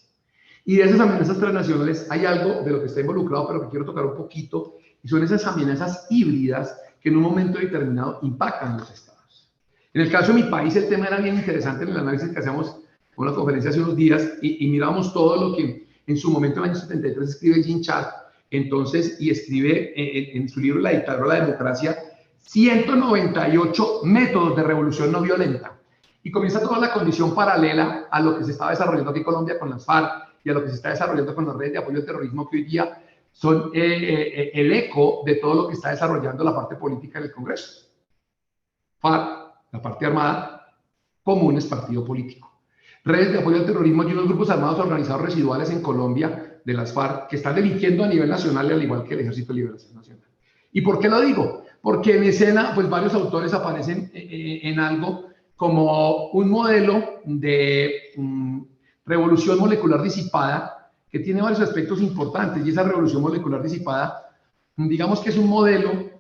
Y de esas amenazas transnacionales hay algo de lo que está involucrado, pero que quiero tocar un poquito, y son esas amenazas híbridas que en un momento determinado impactan a los estados. En el caso de mi país, el tema era bien interesante en el análisis que hacíamos en una conferencia hace unos días, y mirábamos todo lo que en su momento, en el año 73, escribe Jean Chart, entonces, y escribe en su libro La dictadura de la democracia, 198 métodos de revolución no violenta. Y comienza toda la condición paralela a lo que se estaba desarrollando aquí en Colombia con las FARC y a lo que se está desarrollando con las redes de apoyo al terrorismo, que hoy día son el eco de todo lo que está desarrollando la parte política del Congreso. FARC, la parte armada, Comunes, partido político. Redes de apoyo al terrorismo y unos grupos armados organizados residuales en Colombia de las FARC que están delinquiendo a nivel nacional, al igual que el Ejército de Liberación Nacional. ¿Y por qué lo digo? Porque en escena, pues varios autores aparecen en algo como un modelo de revolución molecular disipada que tiene varios aspectos importantes, y esa revolución molecular disipada, digamos que es un modelo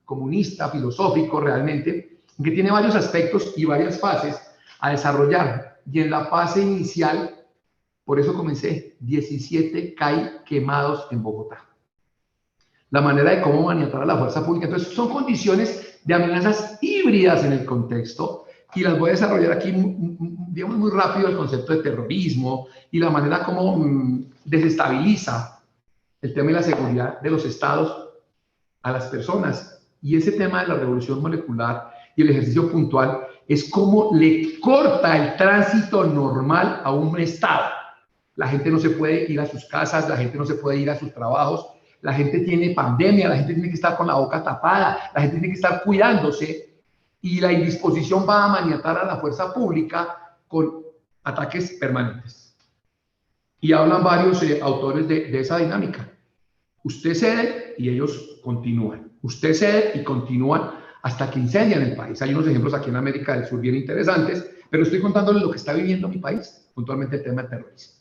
comunista, filosófico realmente, que tiene varios aspectos y varias fases a desarrollar. Y en la fase inicial, por eso comencé, 17 CAI quemados en Bogotá. La manera de cómo maniatar a la fuerza pública. Entonces, son condiciones de amenazas híbridas en el contexto, y las voy a desarrollar aquí, digamos, muy rápido, el concepto de terrorismo y la manera como desestabiliza el tema de la seguridad de los estados a las personas Y ese tema de la revolución molecular y el ejercicio puntual es como le corta el tránsito normal a un estado. La gente no se puede ir a sus casas, la gente no se puede ir a sus trabajos, la gente tiene pandemia, la gente tiene que estar con la boca tapada, la gente tiene que estar cuidándose y la indisposición va a maniatar a la fuerza pública con ataques permanentes. Y hablan varios autores de esa dinámica. Usted cede y ellos continúan. Usted cede y continúan hasta que incendian el país. Hay unos ejemplos aquí en América del Sur bien interesantes, pero estoy contándoles lo que está viviendo mi país, puntualmente el tema del terrorismo.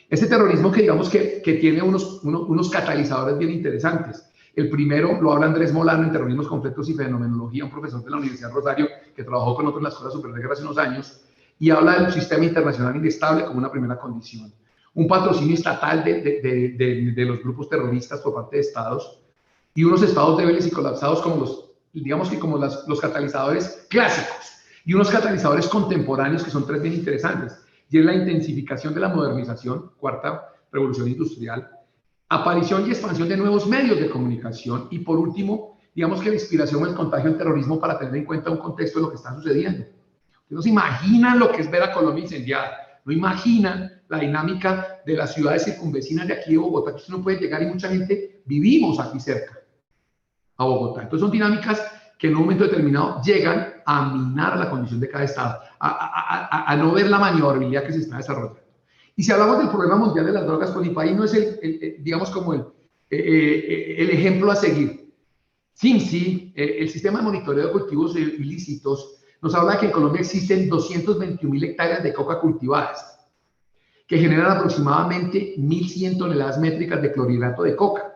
Este terrorismo que digamos que tiene unos catalizadores bien interesantes. El primero lo habla Andrés Molano en Terrorismos, Conflictos y Fenomenología, un profesor de la Universidad Rosario que trabajó con nosotros en la Escuela Superior de Guerra hace unos años, y habla de un sistema internacional inestable como una primera condición. Un patrocinio estatal de los grupos terroristas por parte de estados y unos estados débiles y colapsados como los catalizadores clásicos y unos catalizadores contemporáneos que son tres bien interesantes. Y es la intensificación de la modernización, cuarta revolución industrial, aparición y expansión de nuevos medios de comunicación y por último, digamos que la inspiración o el contagio del terrorismo para tener en cuenta un contexto de lo que está sucediendo. Ustedes no se imaginan lo que es ver a Colombia incendiada, no imaginan la dinámica de las ciudades circunvecinas de aquí de Bogotá, que usted no puede llegar y mucha gente vivimos aquí cerca a Bogotá. Entonces son dinámicas que en un momento determinado llegan a minar la condición de cada estado, a no ver la maniobrabilidad que se está desarrollando. Y si hablamos del problema mundial de las drogas, pues mi país no es digamos como el ejemplo a seguir. SIMSI, el sistema de monitoreo de cultivos ilícitos, nos habla de que en Colombia existen 221.000 hectáreas de coca cultivadas, que generan aproximadamente 1.100 toneladas métricas de clorhidrato de coca,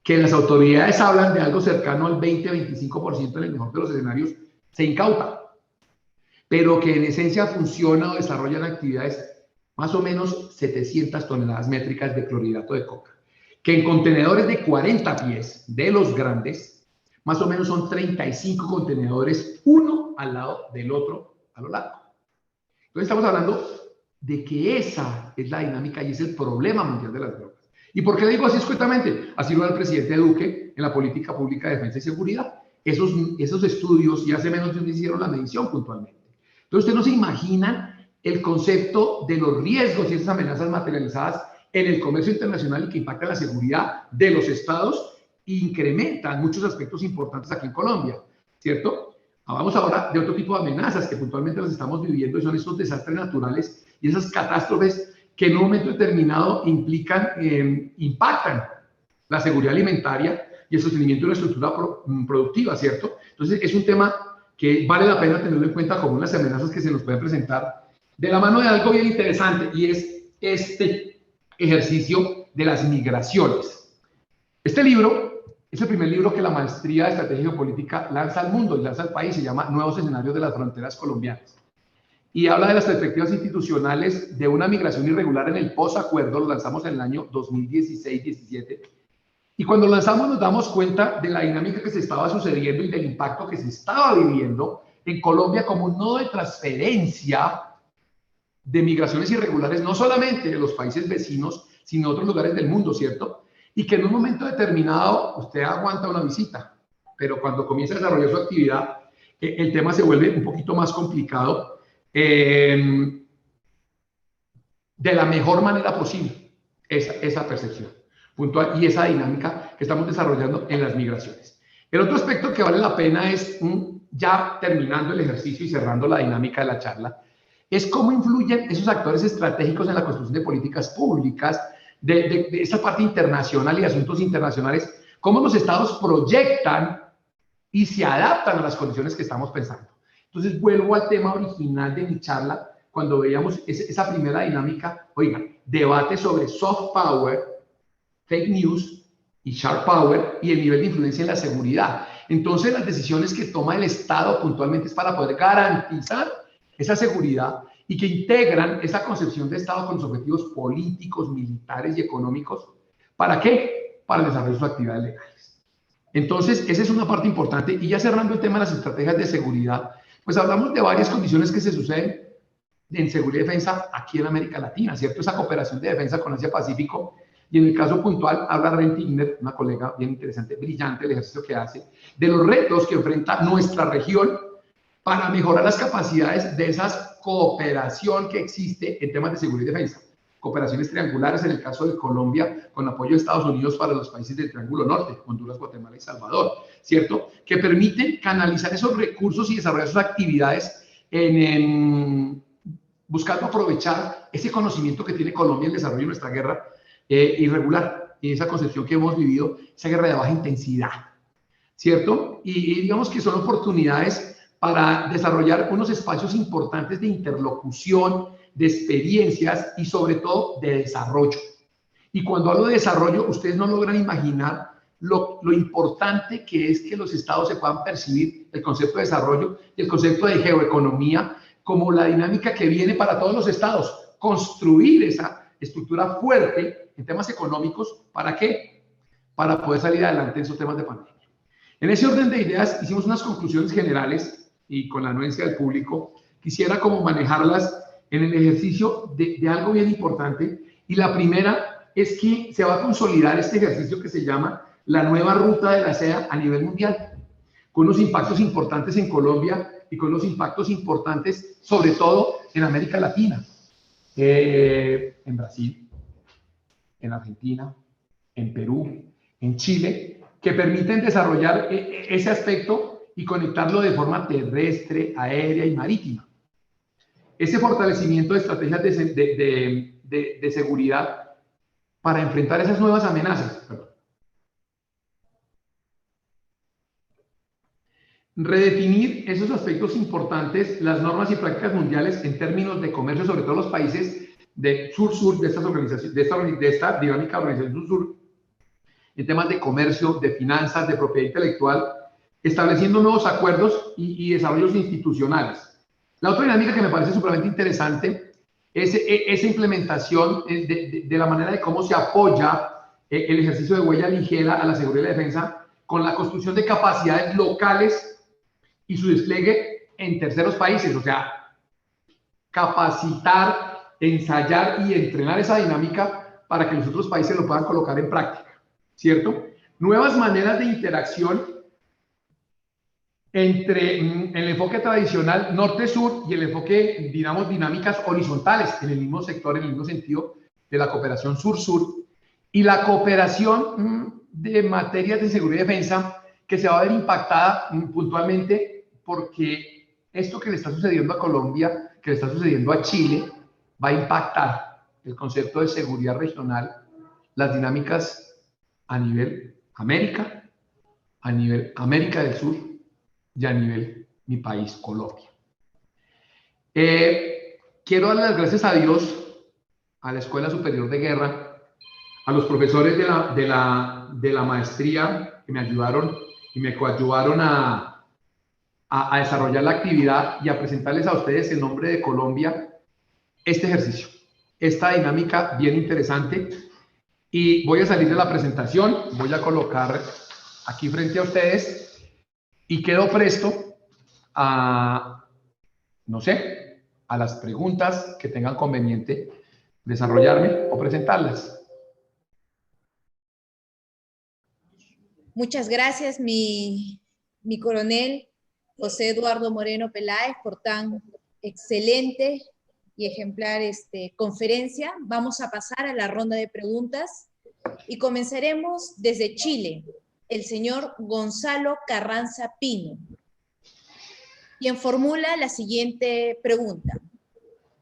que las autoridades hablan de algo cercano al 20-25% en el mejor de los escenarios se incauta, pero que en esencia funciona o desarrollan actividades más o menos 700 toneladas métricas de clorhidrato de coca, que en contenedores de 40 pies de los grandes, más o menos son 35 contenedores, uno al lado del otro a lo largo. Entonces estamos hablando de que esa es la dinámica y es el problema mundial de las drogas. ¿Y por qué digo así escuetamente? Así lo da el presidente Duque en la política pública de defensa y seguridad. Esos estudios ya hace menos de un mes hicieron la medición puntualmente. Entonces ustedes no se imaginan el concepto de los riesgos y esas amenazas materializadas en el comercio internacional y que impactan la seguridad de los estados e incrementan muchos aspectos importantes aquí en Colombia, ¿cierto? Hablamos ahora de otro tipo de amenazas que puntualmente las estamos viviendo y son estos desastres naturales y esas catástrofes que en un momento determinado impactan la seguridad alimentaria y el sostenimiento de una estructura productiva, ¿cierto? Entonces es un tema que vale la pena tenerlo en cuenta como unas amenazas que se nos pueden presentar de la mano de algo bien interesante y es este ejercicio de las migraciones. Este libro es el primer libro que la Maestría de Estrategia Geopolítica lanza al mundo y lanza al país, se llama Nuevos Escenarios de las Fronteras Colombianas. Y habla de las perspectivas institucionales de una migración irregular en el posacuerdo, lo lanzamos en el año 2016-17. Y cuando lo lanzamos nos damos cuenta de la dinámica que se estaba sucediendo y del impacto que se estaba viviendo en Colombia como un nodo de transferencia de migraciones irregulares, no solamente de los países vecinos, sino de otros lugares del mundo, ¿cierto? Y que en un momento determinado usted aguanta una visita, pero cuando comienza a desarrollar su actividad, el tema se vuelve un poquito más complicado de la mejor manera posible, esa percepción puntual y esa dinámica que estamos desarrollando en las migraciones. El otro aspecto que vale la pena es, ya terminando el ejercicio y cerrando la dinámica de la charla, es cómo influyen esos actores estratégicos en la construcción de políticas públicas, de esa parte internacional y de asuntos internacionales, cómo los estados proyectan y se adaptan a las condiciones que estamos pensando. Entonces vuelvo al tema original de mi charla, cuando veíamos esa primera dinámica, oigan, debate sobre soft power, fake news y sharp power y el nivel de influencia en la seguridad. Entonces las decisiones que toma el Estado puntualmente es para poder garantizar esa seguridad y que integran esa concepción de Estado con los objetivos políticos, militares y económicos. ¿Para qué? Para el desarrollo de sus actividades legales. Entonces, esa es una parte importante. Y ya cerrando el tema de las estrategias de seguridad, pues hablamos de varias condiciones que se suceden en seguridad y defensa aquí en América Latina, ¿cierto? Esa cooperación de defensa con Asia-Pacífico y en el caso puntual habla Rentigner, una colega bien interesante, brillante, el ejercicio que hace, de los retos que enfrenta nuestra región para mejorar las capacidades de esa cooperación que existe en temas de seguridad y defensa. Cooperaciones triangulares en el caso de Colombia, con apoyo de Estados Unidos para los países del Triángulo Norte, Honduras, Guatemala y Salvador, ¿cierto? Que permiten canalizar esos recursos y desarrollar sus actividades buscando aprovechar ese conocimiento que tiene Colombia en el desarrollo de nuestra guerra irregular, y esa concepción que hemos vivido, esa guerra de baja intensidad, ¿cierto? Y digamos que son oportunidades para desarrollar unos espacios importantes de interlocución, de experiencias y sobre todo de desarrollo. Y cuando hablo de desarrollo, ustedes no logran imaginar lo importante que es que los estados se puedan percibir el concepto de desarrollo y el concepto de geoeconomía como la dinámica que viene para todos los estados. Construir esa estructura fuerte en temas económicos, ¿para qué? Para poder salir adelante en esos temas de pandemia. En ese orden de ideas hicimos unas conclusiones generales y con la anuencia del público quisiera como manejarlas en el ejercicio de algo bien importante, y la primera es que se va a consolidar este ejercicio que se llama la nueva ruta de la seda a nivel mundial, con unos impactos importantes en Colombia y con unos impactos importantes sobre todo en América Latina, en Brasil, en Argentina, en Perú, en Chile, que permiten desarrollar ese aspecto y conectarlo de forma terrestre, aérea y marítima. Ese fortalecimiento de estrategias de seguridad para enfrentar esas nuevas amenazas. Redefinir esos aspectos importantes, las normas y prácticas mundiales en términos de comercio, sobre todo los países de sur-sur, de estas organizaciones, de esta dinámica organización sur-sur, en temas de comercio, de finanzas, de propiedad intelectual, estableciendo nuevos acuerdos y desarrollos institucionales. La otra dinámica que me parece supremamente interesante es esa implementación de la manera de cómo se apoya el ejercicio de huella ligera a la seguridad y la defensa con la construcción de capacidades locales y su despliegue en terceros países, o sea, capacitar, ensayar y entrenar esa dinámica para que los otros países lo puedan colocar en práctica, ¿cierto? Nuevas maneras de interacción entre el enfoque tradicional norte-sur y el enfoque, digamos, dinámicas horizontales en el mismo sector, en el mismo sentido de la cooperación sur-sur, y la cooperación de materias de seguridad y defensa que se va a ver impactada puntualmente porque esto que le está sucediendo a Colombia, que le está sucediendo a Chile, va a impactar el concepto de seguridad regional, las dinámicas a nivel América, a nivel América del Sur y a nivel mi país, Colombia. Quiero darle las gracias a Dios, a la Escuela Superior de Guerra, a los profesores de la maestría que me ayudaron y me coadyuvaron a desarrollar la actividad y a presentarles a ustedes en nombre de Colombia este ejercicio, esta dinámica bien interesante. Y voy a salir de la presentación, voy a colocar aquí frente a ustedes y quedo presto a, no sé, a las preguntas que tengan conveniente desarrollarme o presentarlas. Muchas gracias, mi coronel José Eduardo Moreno Peláez, por tan excelente y ejemplar conferencia. Vamos a pasar a la ronda de preguntas y comenzaremos desde Chile. El señor Gonzalo Carranza Pino, quien formula la siguiente pregunta.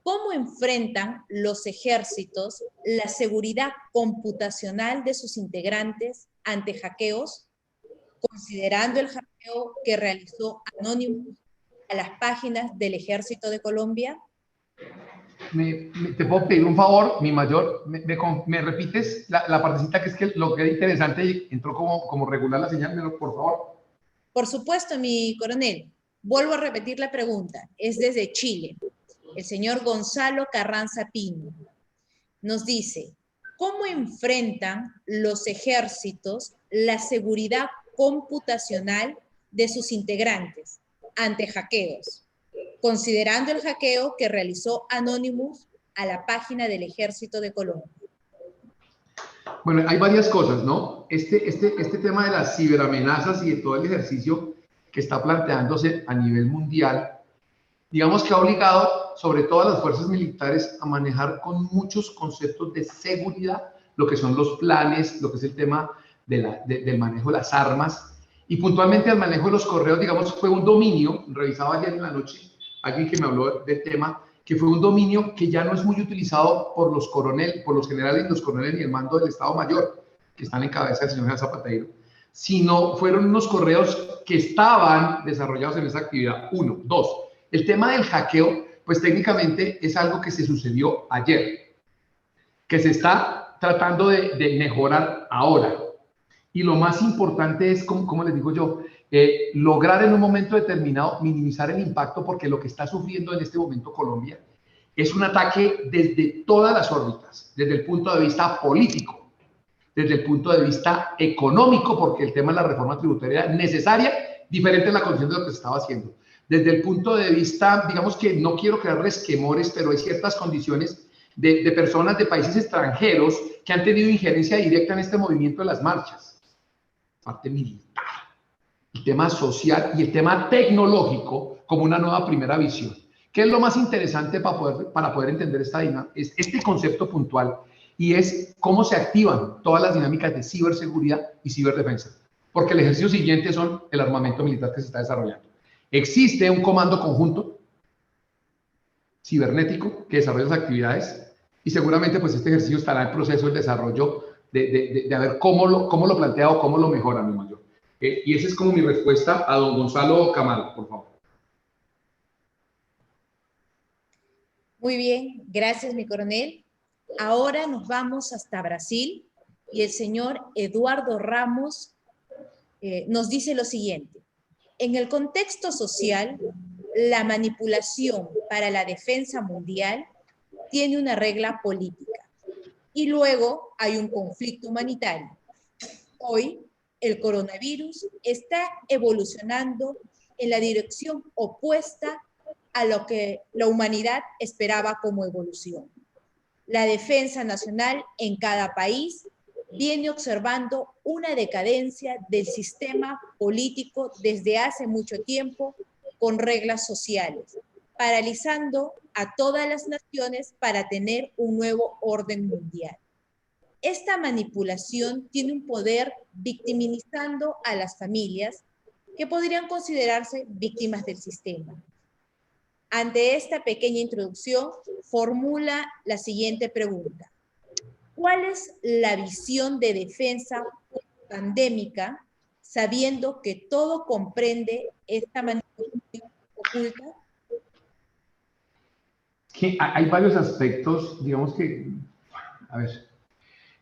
¿Cómo enfrentan los ejércitos la seguridad computacional de sus integrantes ante hackeos, considerando el hackeo que realizó Anonymous a las páginas del Ejército de Colombia? ¿Te puedo pedir un favor, mi mayor? ¿Me repites la partecita que es que lo que es interesante y entró como regular la señal, por favor? Por supuesto, mi coronel. Vuelvo a repetir la pregunta. Es desde Chile. El señor Gonzalo Carranza Pino nos dice, ¿cómo enfrentan los ejércitos la seguridad computacional de sus integrantes ante hackeos, considerando el hackeo que realizó Anonymous a la página del Ejército de Colombia? Bueno, hay varias cosas, ¿no? Este tema de las ciberamenazas y de todo el ejercicio que está planteándose a nivel mundial, digamos que ha obligado sobre todo a las fuerzas militares a manejar con muchos conceptos de seguridad, lo que son los planes, lo que es el tema del manejo de las armas, y puntualmente al manejo de los correos, digamos, fue un dominio, revisaba ayer en la noche, alguien que me habló del tema, que fue un dominio que ya no es muy utilizado por los generales y los coroneles ni el mando del Estado Mayor, que están en cabeza del señor General Zapatero, sino fueron unos correos que estaban desarrollados en esa actividad. Uno. Dos, el tema del hackeo, pues técnicamente es algo que se sucedió ayer, que se está tratando de mejorar ahora. Y lo más importante es, como les digo yo, lograr en un momento determinado minimizar el impacto, porque lo que está sufriendo en este momento Colombia es un ataque desde todas las órbitas, desde el punto de vista político, desde el punto de vista económico, porque el tema de la reforma tributaria es necesaria, diferente a la condición de lo que se estaba haciendo. Desde el punto de vista, digamos que no quiero crear resquemores, pero hay ciertas condiciones de personas de países extranjeros que han tenido injerencia directa en este movimiento de las marchas. Parte militar, el tema social y el tema tecnológico como una nueva primera visión. ¿Qué es lo más interesante para poder entender este concepto puntual? Y es cómo se activan todas las dinámicas de ciberseguridad y ciberdefensa. Porque el ejercicio siguiente son el armamento militar que se está desarrollando. Existe un comando conjunto cibernético que desarrolla las actividades y seguramente pues este ejercicio estará en proceso de desarrollo de ver cómo lo plantea o cómo lo mejora, mi mayor. Y esa es como mi respuesta a don Gonzalo Camargo, por favor. Muy bien, gracias, mi coronel. Ahora nos vamos hasta Brasil y el señor Eduardo Ramos nos dice lo siguiente. En el contexto social, la manipulación para la defensa mundial tiene una regla política y luego hay un conflicto humanitario. Hoy, el coronavirus está evolucionando en la dirección opuesta a lo que la humanidad esperaba como evolución. La defensa nacional en cada país viene observando una decadencia del sistema político desde hace mucho tiempo con reglas sociales, paralizando a todas las naciones para tener un nuevo orden mundial. Esta manipulación tiene un poder victimizando a las familias que podrían considerarse víctimas del sistema. Ante esta pequeña introducción, formula la siguiente pregunta. ¿Cuál es la visión de defensa pandémica, sabiendo que todo comprende esta manipulación oculta? Que hay varios aspectos, digamos que, a ver,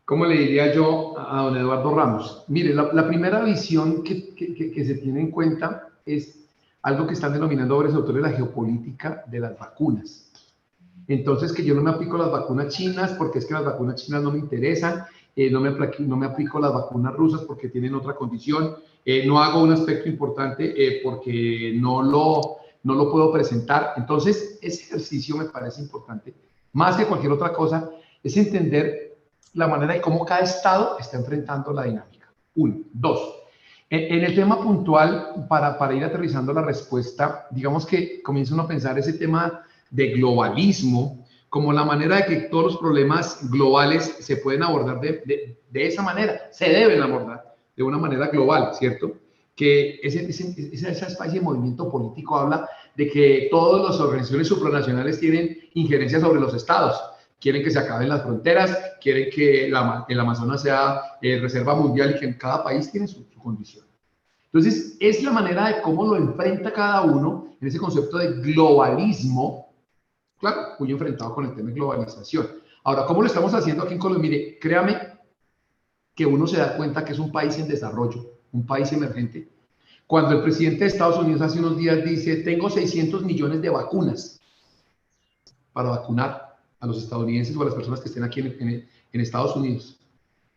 ¿cómo le diría yo a don Eduardo Ramos? Mire, la primera visión que se tiene en cuenta es algo que están denominando varios autores la geopolítica de las vacunas. Entonces, que yo no me aplico las vacunas chinas porque es que las vacunas chinas no me interesan, no me aplico las vacunas rusas porque tienen otra condición, no hago un aspecto importante porque no lo puedo presentar. Entonces, ese ejercicio me parece importante, más que cualquier otra cosa, es entender la manera de cómo cada estado está enfrentando la dinámica. Uno. Dos. En el tema puntual, para ir aterrizando la respuesta, digamos que comienza uno a pensar ese tema de globalismo como la manera de que todos los problemas globales se pueden abordar de esa manera, se deben abordar de una manera global, ¿cierto? Que esa especie de movimiento político habla de que todas las organizaciones supranacionales tienen injerencia sobre los estados, quieren que se acaben las fronteras, quieren que el Amazonas sea reserva mundial y que cada país tiene su condición. Entonces, es la manera de cómo lo enfrenta cada uno en ese concepto de globalismo, claro, muy enfrentado con el tema de globalización. Ahora, ¿cómo lo estamos haciendo aquí en Colombia? Mire, créame que uno se da cuenta que es un país en desarrollo, un país emergente. Cuando el presidente de Estados Unidos hace unos días dice, tengo 600 millones de vacunas para vacunar a los estadounidenses o a las personas que estén aquí en Estados Unidos.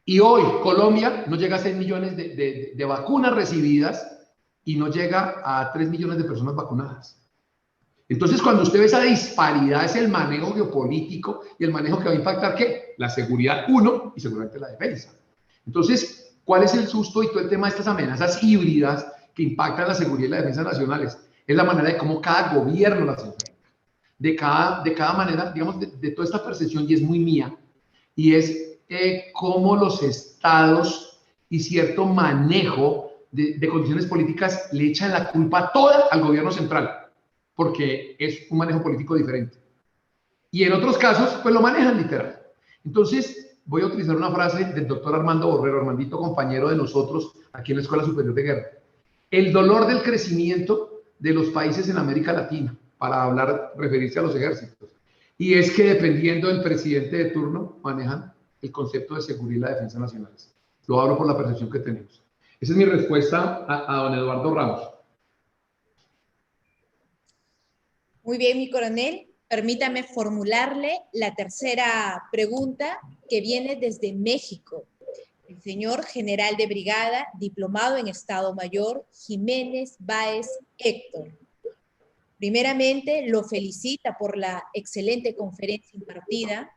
Y hoy Colombia no llega a 6 millones de vacunas recibidas y no llega a 3 millones de personas vacunadas. Entonces, cuando usted ve esa disparidad, es el manejo geopolítico y el manejo que va a impactar, ¿qué? La seguridad, uno, y seguramente la defensa. Entonces, ¿cuál es el susto y todo el tema de estas amenazas híbridas que impactan la seguridad y la defensa nacionales? Es la manera de cómo cada gobierno las enfrenta. De cada manera, digamos, de toda esta percepción, y es muy mía, y es cómo los estados y cierto manejo de condiciones políticas le echan la culpa toda al gobierno central, porque es un manejo político diferente. Y en otros casos, pues lo manejan literal. Entonces, voy a utilizar una frase del doctor Armando Borrero, Armandito, compañero de nosotros aquí en la Escuela Superior de Guerra. El dolor del crecimiento de los países en América Latina, para hablar, referirse a los ejércitos. Y es que dependiendo del presidente de turno, manejan el concepto de seguridad y la defensa nacionales. Lo hablo por la percepción que tenemos. Esa es mi respuesta a don Eduardo Ramos. Muy bien, mi coronel. Permítame formularle la tercera pregunta que viene desde México. El señor general de brigada, diplomado en Estado Mayor, Jiménez Báez Héctor. Primeramente, lo felicita por la excelente conferencia impartida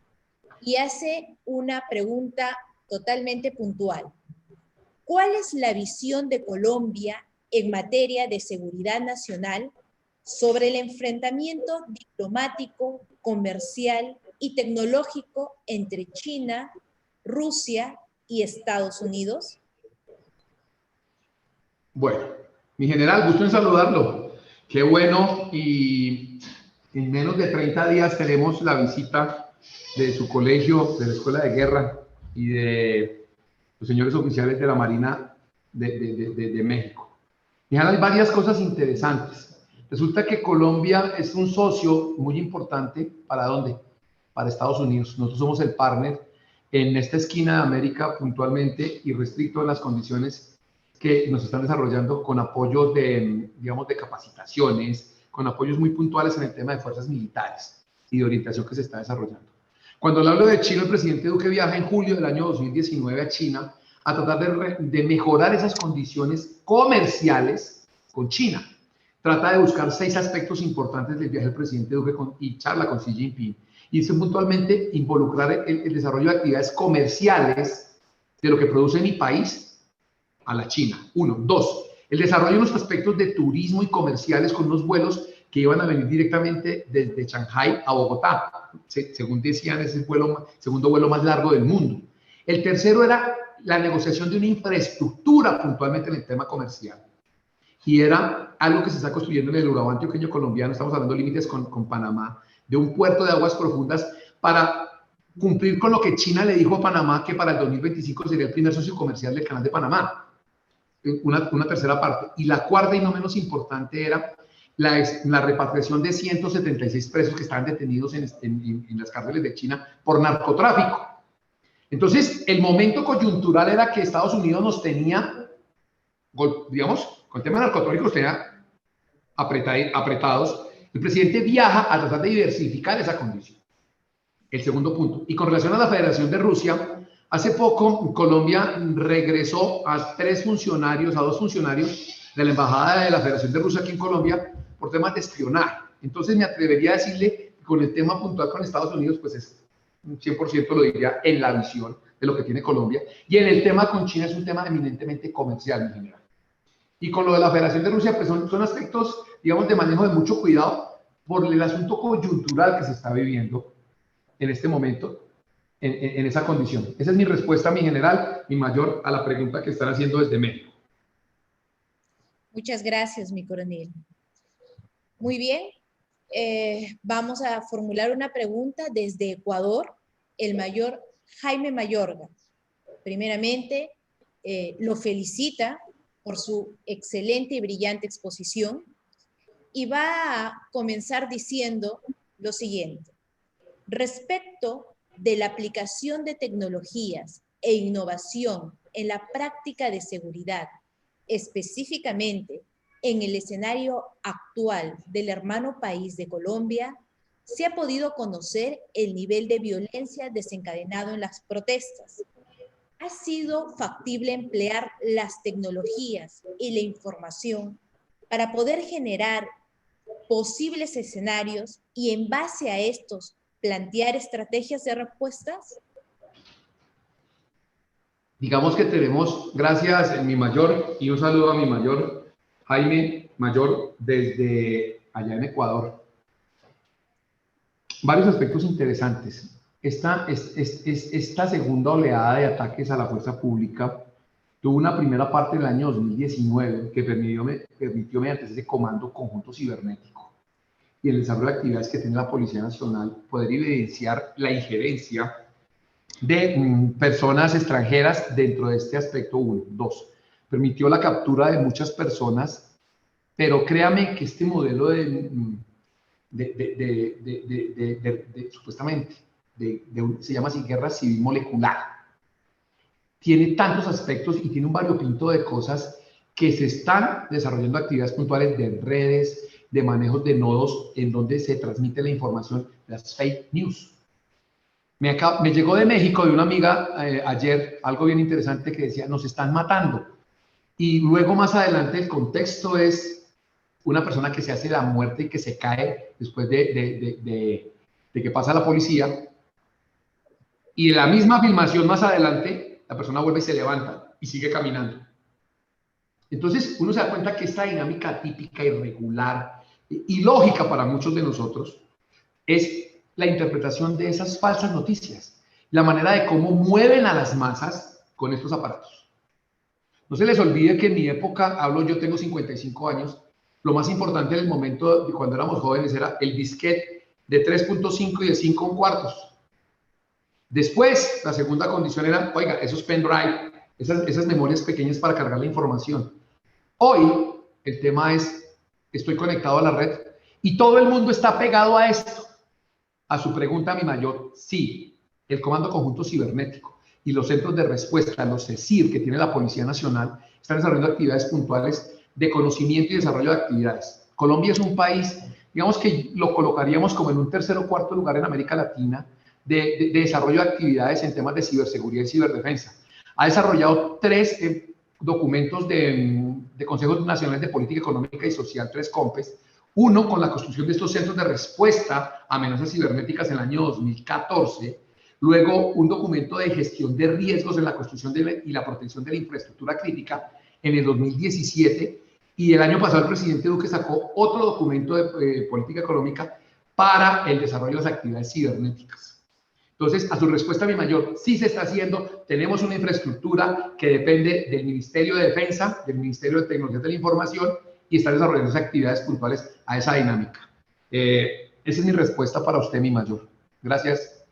y hace una pregunta totalmente puntual. ¿Cuál es la visión de Colombia en materia de seguridad nacional sobre el enfrentamiento diplomático, comercial y tecnológico entre China, Rusia y Estados Unidos? Bueno, mi general, gusto en saludarlo. Qué bueno, y en menos de 30 días tenemos la visita de su colegio, de la Escuela de Guerra y de los señores oficiales de la Marina de México. Mi general, hay varias cosas interesantes. Resulta que Colombia es un socio muy importante, ¿para dónde? Para Estados Unidos. Nosotros somos el partner en esta esquina de América puntualmente y restricto en las condiciones que nos están desarrollando con apoyo de, digamos, de capacitaciones, con apoyos muy puntuales en el tema de fuerzas militares y de orientación que se está desarrollando. Cuando le hablo de China, el presidente Duque viaja en julio del año 2019 a China a tratar de mejorar esas condiciones comerciales con China. Trata de buscar 6 aspectos importantes del viaje del presidente Duque y charla con Xi Jinping. Y dice puntualmente involucrar el desarrollo de actividades comerciales de lo que produce mi país a la China. 1. 2. El desarrollo de unos aspectos de turismo y comerciales con unos vuelos que iban a venir directamente desde Shanghái a Bogotá. Según decían, es el segundo vuelo más largo del mundo. El tercero era la negociación de una infraestructura puntualmente en el tema comercial. Y era algo que se está construyendo en el Urabá antioqueño colombiano, estamos hablando de límites con Panamá, de un puerto de aguas profundas para cumplir con lo que China le dijo a Panamá, que para el 2025 sería el primer socio comercial del Canal de Panamá. Una tercera parte. Y la cuarta y no menos importante era la repatriación de 176 presos que estaban detenidos en las cárceles de China por narcotráfico. Entonces, el momento coyuntural era que Estados Unidos nos tenía, digamos, con el tema de narcotráfico nos tenía apretados. El presidente viaja a tratar de diversificar esa condición. El segundo punto. Y con relación a la Federación de Rusia, hace poco Colombia regresó a 2 funcionarios de la Embajada de la Federación de Rusia aquí en Colombia por temas de espionaje. Entonces me atrevería a decirle que con el tema puntual con Estados Unidos, pues es un 100% lo diría en la visión de lo que tiene Colombia. Y en el tema con China es un tema eminentemente comercial en general. Y con lo de la Federación de Rusia, pues son aspectos, digamos, de manejo de mucho cuidado por el asunto coyuntural que se está viviendo en este momento, en esa condición. Esa es mi respuesta, mi general, mi mayor, a la pregunta que están haciendo desde México. Muchas gracias, mi coronel. Muy bien. Vamos a formular una pregunta desde Ecuador, el mayor Jaime Mayorga. Primeramente, lo felicita por su excelente y brillante exposición y va a comenzar diciendo lo siguiente. Respecto de la aplicación de tecnologías e innovación en la práctica de seguridad, específicamente en el escenario actual del hermano país de Colombia, se ha podido conocer el nivel de violencia desencadenado en las protestas. ¿Ha sido factible emplear las tecnologías y la información para poder generar posibles escenarios y en base a estos plantear estrategias de respuestas? Digamos que tenemos, gracias mi mayor, y un saludo a mi mayor, Jaime Mayor, desde allá en Ecuador, varios aspectos interesantes. Esta segunda oleada de ataques a la fuerza pública tuvo una primera parte del año 2019 que permitió mediante ese comando conjunto cibernético y el desarrollo de actividades que tiene la Policía Nacional poder evidenciar la injerencia de personas extranjeras dentro de este aspecto 1. 2. Permitió la captura de muchas personas, pero créame que este modelo supuestamente se llama así guerra civil molecular. Tiene tantos aspectos y tiene un variopinto de cosas que se están desarrollando actividades puntuales de redes, de manejos de nodos en donde se transmite la información, las fake news. Me llegó de México de una amiga ayer algo bien interesante que decía, nos están matando. Y luego más adelante el contexto es una persona que se hace la muerte y que se cae después de que pasa la policía. Y de la misma filmación más adelante, la persona vuelve y se levanta y sigue caminando. Entonces uno se da cuenta que esta dinámica típica, irregular y lógica para muchos de nosotros es la interpretación de esas falsas noticias, la manera de cómo mueven a las masas con estos aparatos. No se les olvide que en mi época, yo tengo 55 años, lo más importante en el momento de cuando éramos jóvenes era el disquete de 3.5 y de 5/4. Después, la segunda condición era, oiga, esos pendrive, esas memorias pequeñas para cargar la información. Hoy, el tema es, estoy conectado a la red y todo el mundo está pegado a esto. A su pregunta, mi mayor, sí, el Comando Conjunto Cibernético y los centros de respuesta, los CECIR que tiene la Policía Nacional, están desarrollando actividades puntuales de conocimiento y desarrollo de actividades. Colombia es un país, digamos que lo colocaríamos como en un tercer o cuarto lugar en América Latina de desarrollo de actividades en temas de ciberseguridad y ciberdefensa. Ha desarrollado 3 documentos de Consejos Nacionales de Política Económica y Social, 3 COMPES, uno con la construcción de estos centros de respuesta a amenazas cibernéticas en el año 2014, luego un documento de gestión de riesgos en la construcción y la protección de la infraestructura crítica en el 2017, y el año pasado el presidente Duque sacó otro documento de política económica para el desarrollo de las actividades cibernéticas. Entonces, a su respuesta, mi mayor, sí se está haciendo, tenemos una infraestructura que depende del Ministerio de Defensa, del Ministerio de Tecnología de la Información, y están desarrollando esas actividades puntuales a esa dinámica. Esa es mi respuesta para usted, mi mayor. Gracias.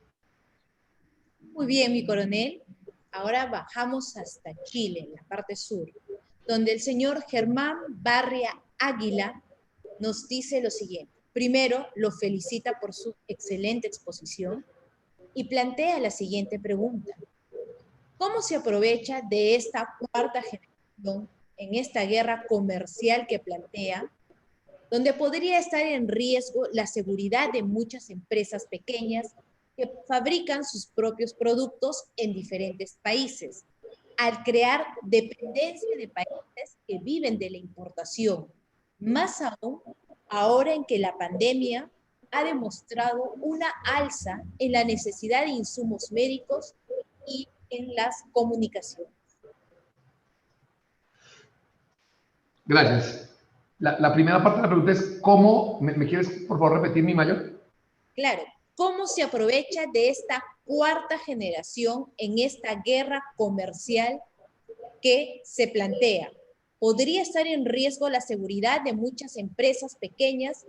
Muy bien, mi coronel. Ahora bajamos hasta Chile, en la parte sur, donde el señor Germán Barria Águila nos dice lo siguiente. Primero, lo felicita por su excelente exposición y plantea la siguiente pregunta. ¿Cómo se aprovecha de esta cuarta generación en esta guerra comercial que plantea, donde podría estar en riesgo la seguridad de muchas empresas pequeñas que fabrican sus propios productos en diferentes países, al crear dependencia de países que viven de la importación, más aún ahora en que la pandemia ha demostrado una alza en la necesidad de insumos médicos y en las comunicaciones? Gracias. La primera parte de la pregunta es, ¿cómo? ¿Me quieres, por favor, repetir, mi mayor? Claro. ¿Cómo se aprovecha de esta cuarta generación en esta guerra comercial que se plantea? ¿Podría estar en riesgo la seguridad de muchas empresas pequeñas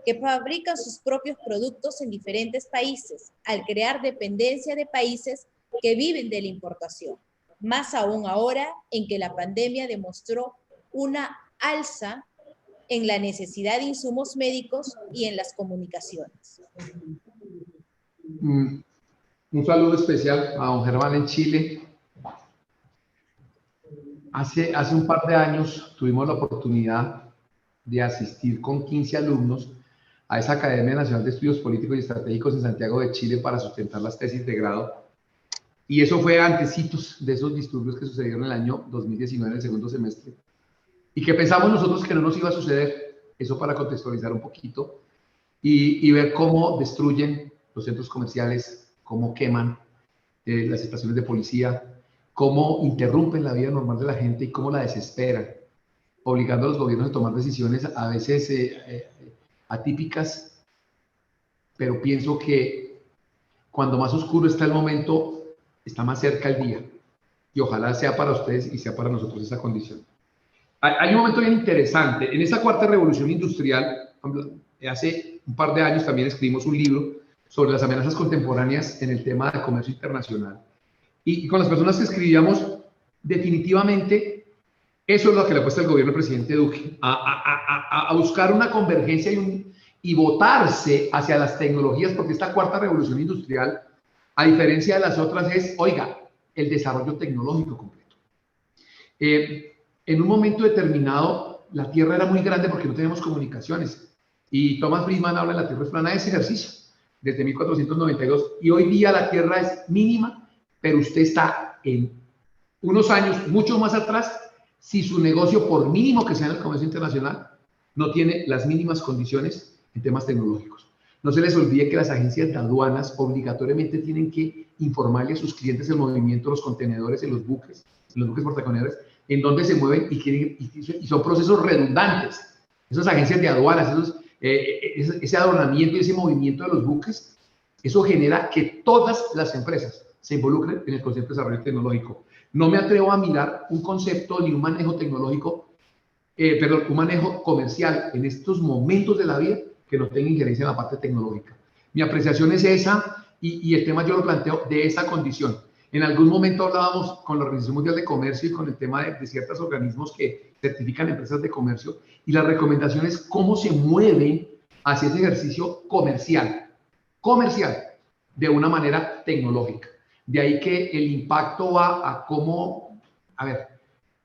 que fabrican sus propios productos en diferentes países, al crear dependencia de países que viven de la importación? Más aún ahora en que la pandemia demostró una alza en la necesidad de insumos médicos y en las comunicaciones. Un saludo especial a don Germán en Chile. Hace un par de años tuvimos la oportunidad de asistir con 15 alumnos a esa Academia Nacional de Estudios Políticos y Estratégicos en Santiago de Chile para sustentar las tesis de grado. Y eso fue antecitos de esos disturbios que sucedieron en el año 2019, en el segundo semestre. Y que pensamos nosotros que no nos iba a suceder. Eso para contextualizar un poquito y ver cómo destruyen los centros comerciales, cómo queman las estaciones de policía, cómo interrumpen la vida normal de la gente y cómo la desesperan, obligando a los gobiernos a tomar decisiones a veces atípicas, pero pienso que cuando más oscuro está el momento, está más cerca el día. Y ojalá sea para ustedes y sea para nosotros esa condición. Hay un momento bien interesante. En esta cuarta revolución industrial, hace un par de años también escribimos un libro sobre las amenazas contemporáneas en el tema de comercio internacional. Y con las personas que escribíamos, definitivamente, eso es lo que le ha puesto el gobierno del presidente Duque, a buscar una convergencia y votarse hacia las tecnologías, porque esta cuarta revolución industrial, a diferencia de las otras, es, oiga, el desarrollo tecnológico completo. En un momento determinado, la Tierra era muy grande porque no teníamos comunicaciones. Y Thomas Friedman habla de la Tierra es plana de ese ejercicio, desde 1492. Y hoy día la Tierra es mínima, pero usted está en unos años mucho más atrás si su negocio, por mínimo que sea en el comercio internacional, no tiene las mínimas condiciones en temas tecnológicos. No se les olvide que las agencias de aduanas obligatoriamente tienen que informarle a sus clientes el movimiento de los contenedores en los buques portacontenedores, en dónde se mueven y son procesos redundantes. Esas agencias de aduanas, ese adornamiento y ese movimiento de los buques, eso genera que todas las empresas se involucren en el concepto de desarrollo tecnológico. No me atrevo a mirar un concepto ni un manejo tecnológico, un manejo comercial en estos momentos de la vida que no tenga injerencia en la parte tecnológica. Mi apreciación es esa y el tema yo lo planteo de esa condición. En algún momento hablábamos con la Organización Mundial de Comercio y con el tema de ciertos organismos que certifican empresas de comercio y la recomendación es cómo se mueven hacia ese ejercicio comercial de una manera tecnológica. De ahí que el impacto va a cómo, a ver,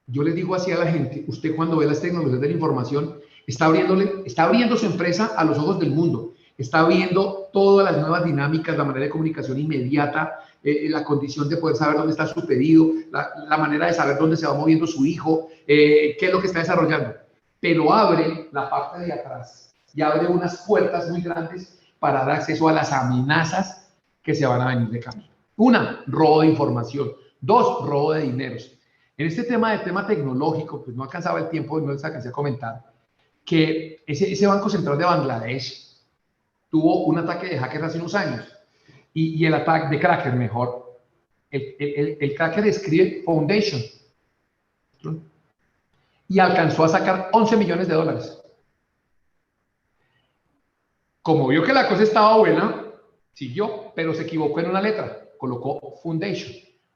yo les digo así a la gente, usted cuando ve las tecnologías de la información, está abriendo su empresa a los ojos del mundo, está viendo todas las nuevas dinámicas, la manera de comunicación inmediata, la condición de poder saber dónde está su pedido, la manera de saber dónde se va moviendo su hijo, qué es lo que está desarrollando. Pero abre la parte de atrás y abre unas puertas muy grandes para dar acceso a las amenazas que se van a venir de camino. Una, robo de información. Dos, robo de dineros. En este tema tecnológico, pues no alcanzaba el tiempo, no les alcancé a comentar, que ese Banco Central de Bangladesh tuvo un ataque de hackers hace unos años. Y el ataque de cracker, mejor. El cracker escribe Foundation. Y alcanzó a sacar 11 millones de dólares. Como vio que la cosa estaba buena, siguió, pero se equivocó en una letra. Colocó Foundation.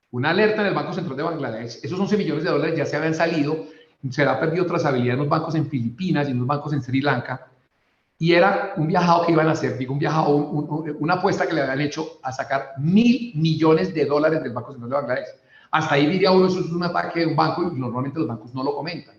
Una alerta en el Banco Central de Bangladesh. Esos 11 millones de dólares ya se habían salido. Se había perdido trazabilidad en los bancos en Filipinas y en los bancos en Sri Lanka. Y era un viajado que iban a hacer, una apuesta que le habían hecho a sacar $1.000 millones del Banco Central de Bangladesh. Hasta ahí diría uno, eso es un ataque de un banco y normalmente los bancos no lo comentan.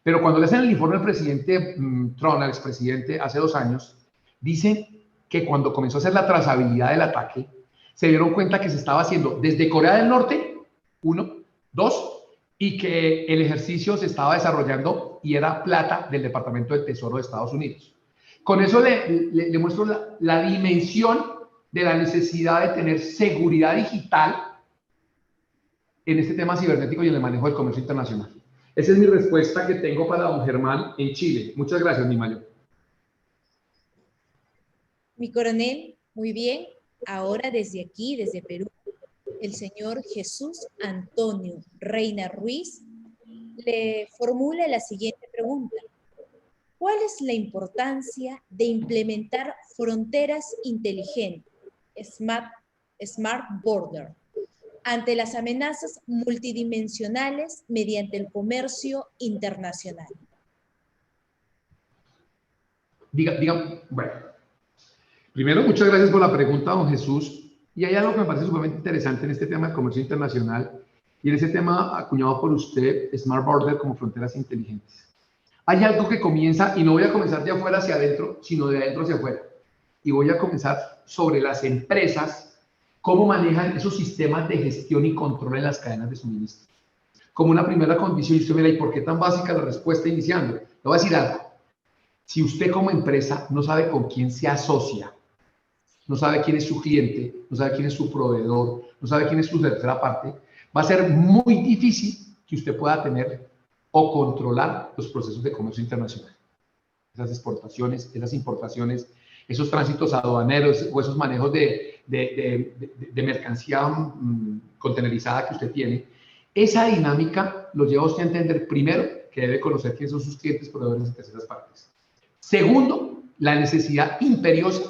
Pero cuando le hacen el informe al presidente Trump, al expresidente, hace 2 años, dicen que cuando comenzó a hacer la trazabilidad del ataque, se dieron cuenta que se estaba haciendo desde Corea del Norte, 1, 2, y que el ejercicio se estaba desarrollando y era plata del Departamento del Tesoro de Estados Unidos. Con eso le muestro la dimensión de la necesidad de tener seguridad digital en este tema cibernético y en el manejo del comercio internacional. Esa es mi respuesta que tengo para don Germán en Chile. Muchas gracias, mi mayor. Mi coronel, muy bien. Ahora desde aquí, desde Perú, el señor Jesús Antonio Reina Ruiz le formula la siguiente pregunta. ¿Cuál es la importancia de implementar fronteras inteligentes, Smart Border, ante las amenazas multidimensionales mediante el comercio internacional? Bueno, primero, muchas gracias por la pregunta, don Jesús. Y hay algo que me parece sumamente interesante en este tema del comercio internacional y en ese tema acuñado por usted, Smart Border como fronteras inteligentes. Hay algo que comienza, y no voy a comenzar de afuera hacia adentro, sino de adentro hacia afuera. Y voy a comenzar sobre las empresas, cómo manejan esos sistemas de gestión y control en las cadenas de suministro. Como una primera condición, y usted me dirá, ¿y por qué tan básica la respuesta iniciando? Le voy a decir algo. Si usted como empresa no sabe con quién se asocia, no sabe quién es su cliente, no sabe quién es su proveedor, no sabe quién es su tercera parte, va a ser muy difícil que usted pueda tener o controlar los procesos de comercio internacional. Esas exportaciones, esas importaciones, esos tránsitos aduaneros o esos manejos de mercancía contenerizada que usted tiene, esa dinámica lo lleva a usted a entender, primero, que debe conocer quiénes son sus clientes, proveedores y terceras partes. Segundo, la necesidad imperiosa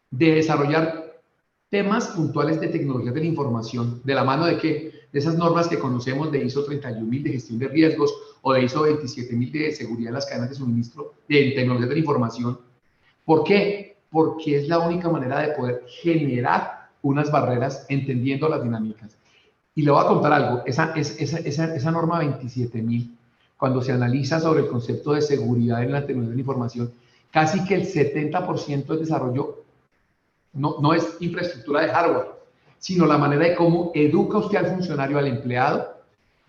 de desarrollar temas puntuales de tecnología de la información, de la mano de qué, de esas normas que conocemos de ISO 31000 de gestión de riesgos o de ISO 27000 de seguridad en las cadenas de suministro de tecnología de la información. ¿Por qué? Porque es la única manera de poder generar unas barreras entendiendo las dinámicas. Y le voy a contar algo, esa norma 27000, cuando se analiza sobre el concepto de seguridad en la tecnología de la información, casi que el 70% del desarrollo no es infraestructura de hardware, sino la manera de cómo educa usted al funcionario, al empleado,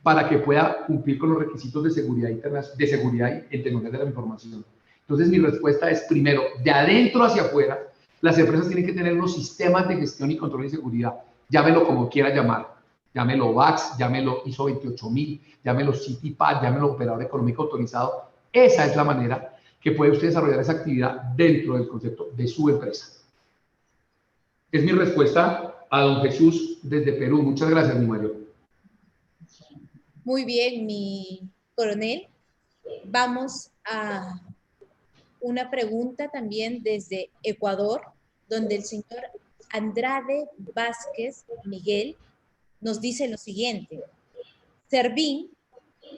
para que pueda cumplir con los requisitos de seguridad en tecnología de la información. Entonces, mi respuesta es, primero, de adentro hacia afuera, las empresas tienen que tener unos sistemas de gestión y control de seguridad, llámelo como quiera llamar, llámelo VAX, llámelo ISO 28000, llámelo CITIPAD, llámelo operador económico autorizado. Esa es la manera que puede usted desarrollar esa actividad dentro del concepto de su empresa. Es mi respuesta a don Jesús desde Perú. Muchas gracias, mi mayor. Muy bien, mi coronel. Vamos a una pregunta también desde Ecuador, donde el señor Andrade Vázquez Miguel nos dice lo siguiente. Servín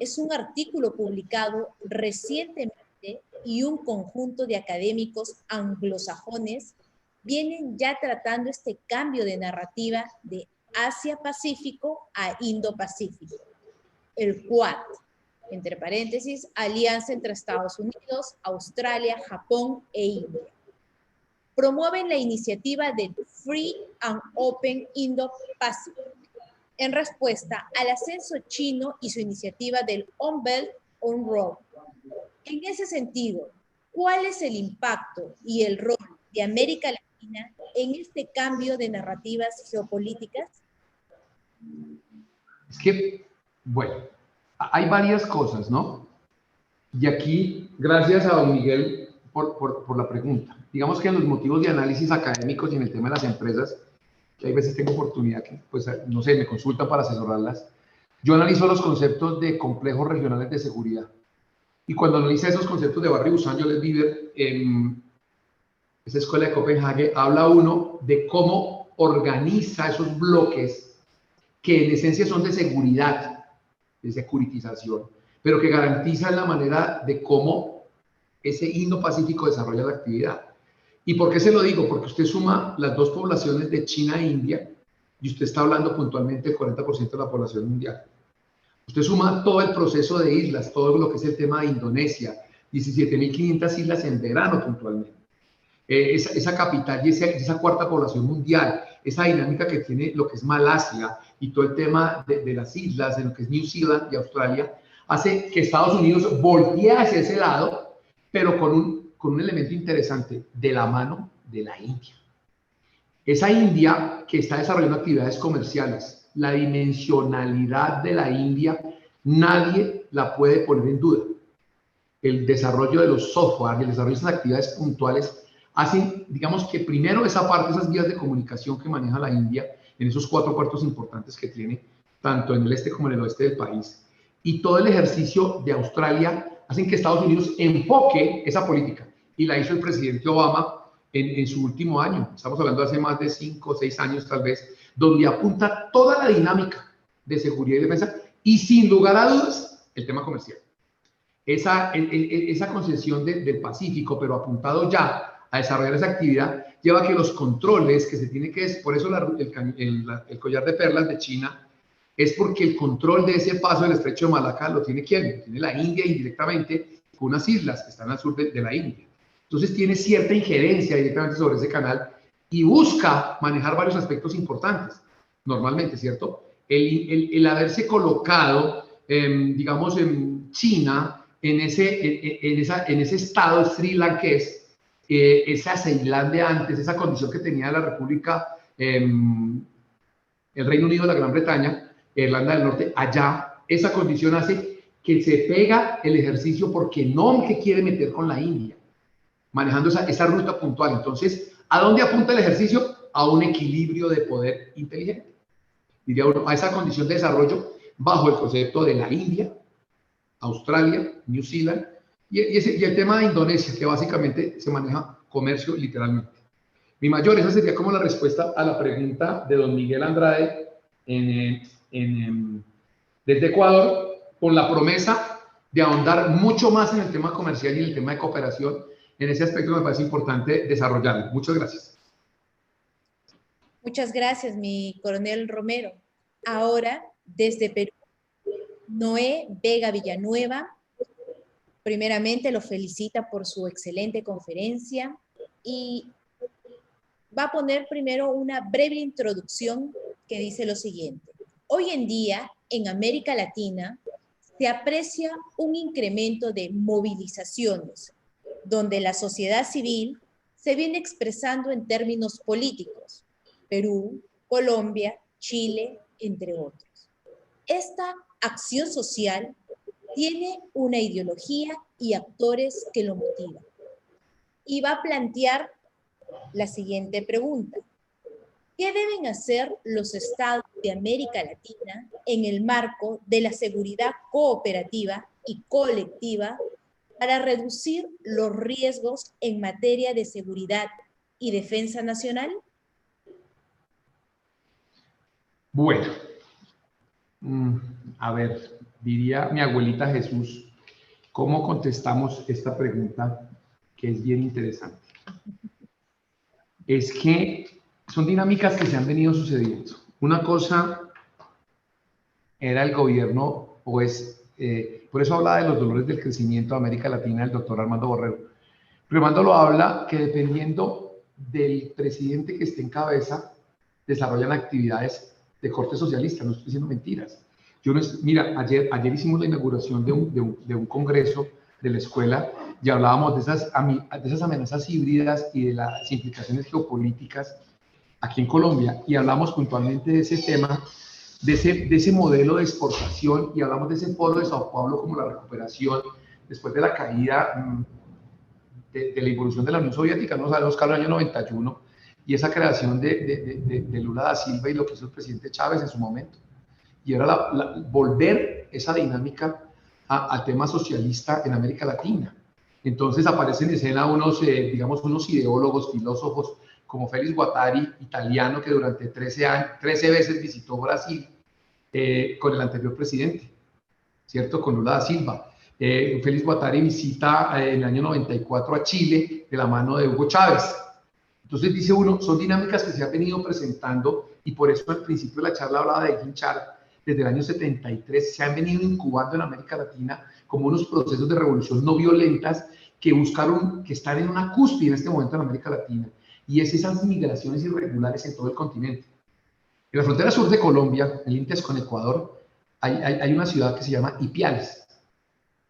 es un artículo publicado recientemente y un conjunto de académicos anglosajones vienen ya tratando este cambio de narrativa de Asia-Pacífico a Indo-Pacífico. El Quad, entre paréntesis, alianza entre Estados Unidos, Australia, Japón e India. Promueven la iniciativa del Free and Open Indo-Pacific en respuesta al ascenso chino y su iniciativa del On Belt, On Road. En ese sentido, ¿cuál es el impacto y el rol de América Latina en este cambio de narrativas geopolíticas? Es que, bueno, hay varias cosas, ¿no? Y aquí, gracias a don Miguel por la pregunta. Digamos que en los motivos de análisis académicos y en el tema de las empresas, que hay veces tengo oportunidad que, pues, no sé, me consultan para asesorarlas, yo analizo los conceptos de complejos regionales de seguridad. Y cuando analiza esos conceptos de Barry Busan, Joseph Bieber, en esa escuela de Copenhague, habla uno de cómo organiza esos bloques que en esencia son de seguridad, de securitización, pero que garantizan la manera de cómo ese Indo-Pacífico desarrolla la actividad. ¿Y por qué se lo digo? Porque usted suma las dos poblaciones de China e India y usted está hablando puntualmente del 40% de la población mundial. Usted suma todo el proceso de islas, todo lo que es el tema de Indonesia, 17.500 islas en verano puntualmente. Esa capital y esa cuarta población mundial, esa dinámica que tiene lo que es Malasia y todo el tema de las islas, de lo que es New Zealand y Australia, hace que Estados Unidos voltee hacia ese lado, pero con un elemento interesante, de la mano de la India. Esa India que está desarrollando actividades comerciales, la dimensionalidad de la India, nadie la puede poner en duda. El desarrollo de los software y el desarrollo de esas actividades puntuales hacen, digamos que primero esa parte, esas vías de comunicación que maneja la India en esos 4 puertos importantes que tiene, tanto en el este como en el oeste del país, y todo el ejercicio de Australia hacen que Estados Unidos enfoque esa política, y la hizo el presidente Obama en su último año, estamos hablando de hace más de 5 o 6 años tal vez, donde apunta toda la dinámica de seguridad y defensa, y sin lugar a dudas, el tema comercial. Esa concesión del Pacífico, pero apuntado ya a desarrollar esa actividad, lleva a que los controles que se tiene que... Por eso el collar de perlas de China es porque el control de ese paso del estrecho de Malaca lo tiene ¿quién? Lo tiene la India indirectamente con unas islas que están al sur de la India. Entonces tiene cierta injerencia directamente sobre ese canal y busca manejar varios aspectos importantes, normalmente, ¿cierto? El haberse colocado, digamos, en China en ese estado srilankés, esa Ceilán de antes, esa condición que tenía la República, el Reino Unido de la Gran Bretaña, Irlanda del Norte, allá, esa condición hace que se pega el ejercicio porque no se quiere meter con la India, manejando esa ruta puntual. Entonces, ¿a dónde apunta el ejercicio? A un equilibrio de poder inteligente, diría uno, a esa condición de desarrollo bajo el concepto de la India, Australia, New Zealand, y el tema de Indonesia, que básicamente se maneja comercio literalmente. Mi mayor, esa sería como la respuesta a la pregunta de don Miguel Andrade desde Ecuador, con la promesa de ahondar mucho más en el tema comercial y en el tema de cooperación. En ese aspecto me parece importante desarrollarlo. Muchas gracias. Muchas gracias, mi coronel Romero. Ahora, desde Perú, Noé Vega Villanueva, primeramente lo felicita por su excelente conferencia y va a poner primero una breve introducción que dice lo siguiente. Hoy en día, en América Latina, se aprecia un incremento de movilizaciones, donde la sociedad civil se viene expresando en términos políticos. Perú, Colombia, Chile, entre otros. Esta acción social tiene una ideología y actores que lo motivan. Y va a plantear la siguiente pregunta. ¿Qué deben hacer los estados de América Latina en el marco de la seguridad cooperativa y colectiva para reducir los riesgos en materia de seguridad y defensa nacional? Bueno, a ver, diría mi abuelita Jesús, ¿cómo contestamos esta pregunta que es bien interesante? Es que son dinámicas que se han venido sucediendo. Una cosa era el gobierno, por eso hablaba de los dolores del crecimiento de América Latina el doctor Armando Borrero. Pero Armando lo habla que dependiendo del presidente que esté en cabeza, desarrollan actividades de corte socialista, no estoy diciendo mentiras. Mira, ayer hicimos la inauguración de un congreso de la escuela y hablábamos de esas amenazas híbridas y de las implicaciones geopolíticas aquí en Colombia, y hablamos puntualmente de ese tema, de ese modelo de exportación, y hablamos de ese foro de Sao Paulo como la recuperación después de la caída de la involución de la Unión Soviética, no sabemos, Carlos, el año 91, y esa creación de Lula da Silva y lo que hizo el presidente Chávez en su momento. Y era volver esa dinámica al tema socialista en América Latina. Entonces aparecen en escena unos ideólogos, filósofos, como Félix Guattari, italiano, que durante 13 veces visitó Brasil con el anterior presidente, ¿cierto? Con Lula da Silva. Félix Guattari visita en el año 94 a Chile de la mano de Hugo Chávez. Entonces dice uno, son dinámicas que se han venido presentando, y por eso al principio de la charla hablaba de Ginchar. Desde el año 73 se han venido incubando en América Latina como unos procesos de revolución no violentas que están en una cúspide en este momento en América Latina, y es esas migraciones irregulares en todo el continente. En la frontera sur de Colombia, en límites con Ecuador, hay una ciudad que se llama Ipiales.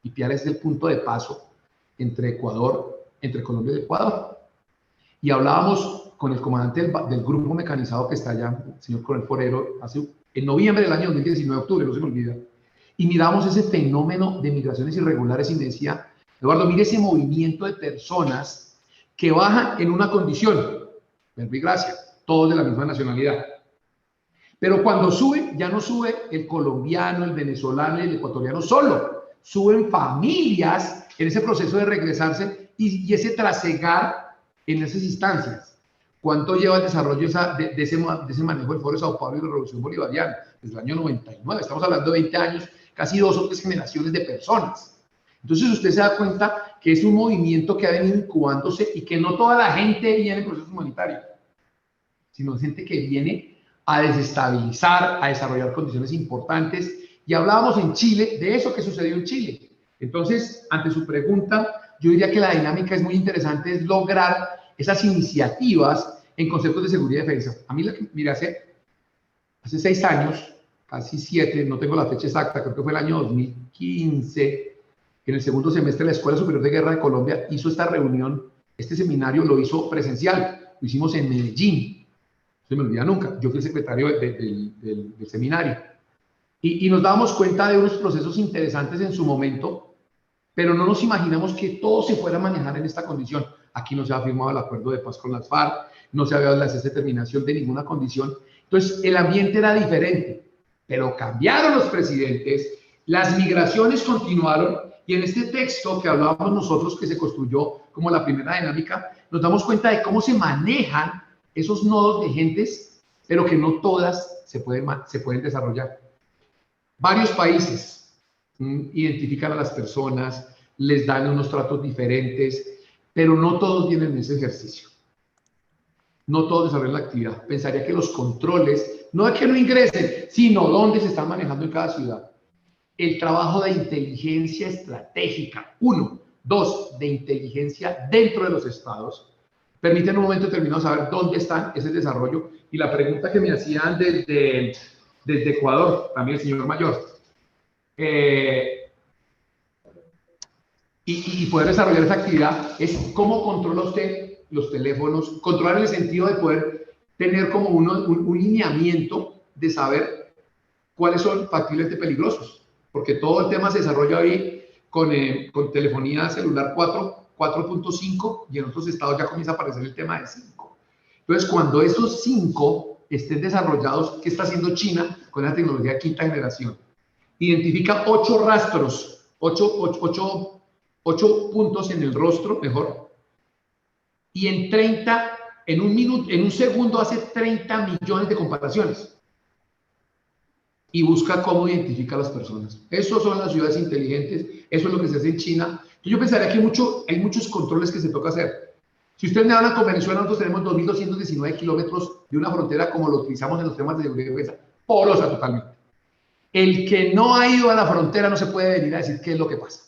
Ipiales es el punto de paso entre Colombia y Ecuador. Y hablábamos con el comandante del grupo mecanizado que está allá, el señor Coronel Forero, en noviembre del año 2019, octubre, no se me olvida, y miramos ese fenómeno de migraciones irregulares y me decía, Eduardo, mire ese movimiento de personas que bajan en una condición, verbo y gracia, todos de la misma nacionalidad. Pero cuando sube, ya no sube el colombiano, el venezolano y el ecuatoriano solo, suben familias en ese proceso de regresarse y ese trasegar en esas instancias. ¿Cuánto lleva el desarrollo de ese manejo del Foro de Sao Paulo y la Revolución Bolivariana? Desde el año 99, estamos hablando de 20 años, casi 2 o 3 generaciones de personas. Entonces usted se da cuenta que es un movimiento que ha venido incubándose y que no toda la gente viene en procesos humanitarios, sino gente que viene a desestabilizar, a desarrollar condiciones importantes. Y hablábamos en Chile de eso que sucedió en Chile. Entonces, ante su pregunta, yo diría que la dinámica es muy interesante, es lograr esas iniciativas en conceptos de seguridad y defensa. A mí, mira, hace 6 años, casi 7, no tengo la fecha exacta, creo que fue el año 2015, en el segundo semestre la Escuela Superior de Guerra de Colombia hizo esta reunión, este seminario lo hizo presencial, lo hicimos en Medellín, no se me olvida nunca, yo fui el secretario del seminario, y nos dábamos cuenta de unos procesos interesantes en su momento, pero no nos imaginamos que todo se fuera a manejar en esta condición. Aquí no se ha firmado el acuerdo de paz con las FARC, no se había dado la determinación de ninguna condición, entonces el ambiente era diferente, pero cambiaron los presidentes, las migraciones continuaron, y en este texto que hablábamos nosotros, que se construyó como la primera dinámica, nos damos cuenta de cómo se manejan esos nodos de gentes, pero que no todas se pueden desarrollar. Varios países identifican a las personas, les dan unos tratos diferentes, pero no todos vienen en ese ejercicio. No todos desarrollan la actividad. Pensaría que los controles, no es que no ingresen, sino dónde se están manejando en cada ciudad. El trabajo de inteligencia estratégica, 1. 2, de inteligencia dentro de los estados, permite en un momento determinado saber dónde está ese desarrollo. Y la pregunta que me hacían desde Ecuador, también el señor Mayor, y poder desarrollar esa actividad es cómo controla usted los teléfonos, controlar en el sentido de poder tener como un lineamiento de saber cuáles son factiblemente peligrosos. Porque todo el tema se desarrolla hoy con telefonía celular 4.5 y en otros estados ya comienza a aparecer el tema de 5. Entonces, cuando esos 5 estén desarrollados, ¿qué está haciendo China con la tecnología de quinta generación? Identifica 8 rastros, 8 puntos en el rostro, mejor, y en un segundo hace 30 millones de comparaciones. Y busca cómo identifica a las personas. Eso son las ciudades inteligentes, eso es lo que se hace en China. Yo pensaría que hay muchos controles que se toca hacer. Si ustedes me hablan con Venezuela, nosotros tenemos 2.219 kilómetros de una frontera como lo utilizamos en los temas de seguridad y defensa, porosa totalmente. El que no ha ido a la frontera no se puede venir a decir qué es lo que pasa,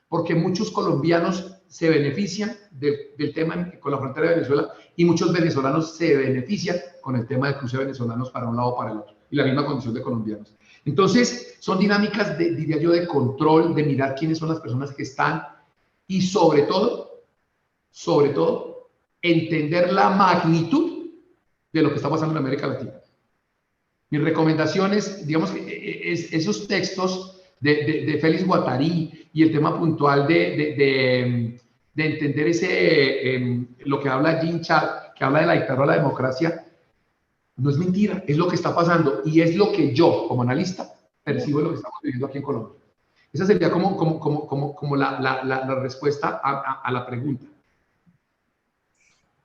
porque muchos colombianos se benefician del tema con la frontera de Venezuela y muchos venezolanos se benefician con el tema de cruce de venezolanos para un lado o para el otro, y la misma condición de colombianos. Entonces, son dinámicas, diría yo, de control, de mirar quiénes son las personas que están y sobre todo, entender la magnitud de lo que está pasando en América Latina. Mis recomendaciones, digamos que esos textos de Félix Guattari y el tema puntual de entender lo que habla Jean Chad, que habla de la dictadura de la democracia, no es mentira, es lo que está pasando y es lo que yo, como analista, percibo de lo que estamos viviendo aquí en Colombia. Esa sería como la respuesta a la pregunta.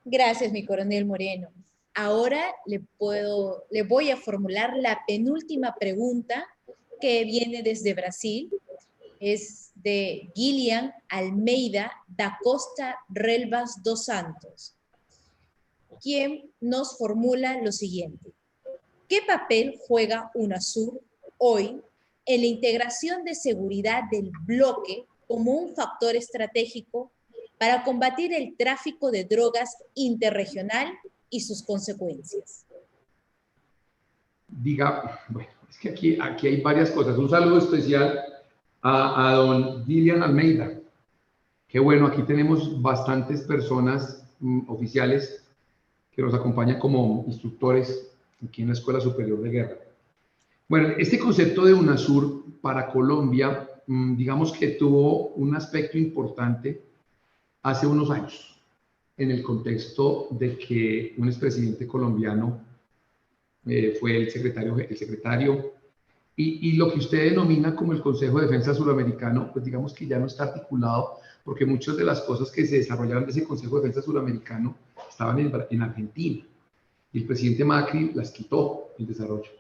Gracias, mi coronel Moreno. Ahora le voy a formular la penúltima pregunta que viene desde Brasil. Es de Gillian Almeida da Costa Relvas dos Santos, quien nos formula lo siguiente. ¿Qué papel juega UNASUR hoy en la integración de seguridad del bloque como un factor estratégico para combatir el tráfico de drogas interregional y sus consecuencias? Bueno, es que aquí hay varias cosas. Un saludo especial a don Gillian Almeida. Qué bueno, aquí tenemos bastantes personas oficiales que nos acompañan como instructores aquí en la Escuela Superior de Guerra. Bueno, este concepto de UNASUR para Colombia, digamos que tuvo un aspecto importante hace unos años, en el contexto de que un expresidente colombiano fue el secretario, y lo que usted denomina como el Consejo de Defensa Suramericano, pues digamos que ya no está articulado, porque muchas de las cosas que se desarrollaron de ese Consejo de Defensa Suramericano estaban en Argentina, y el presidente Macri las quitó el desarrollo.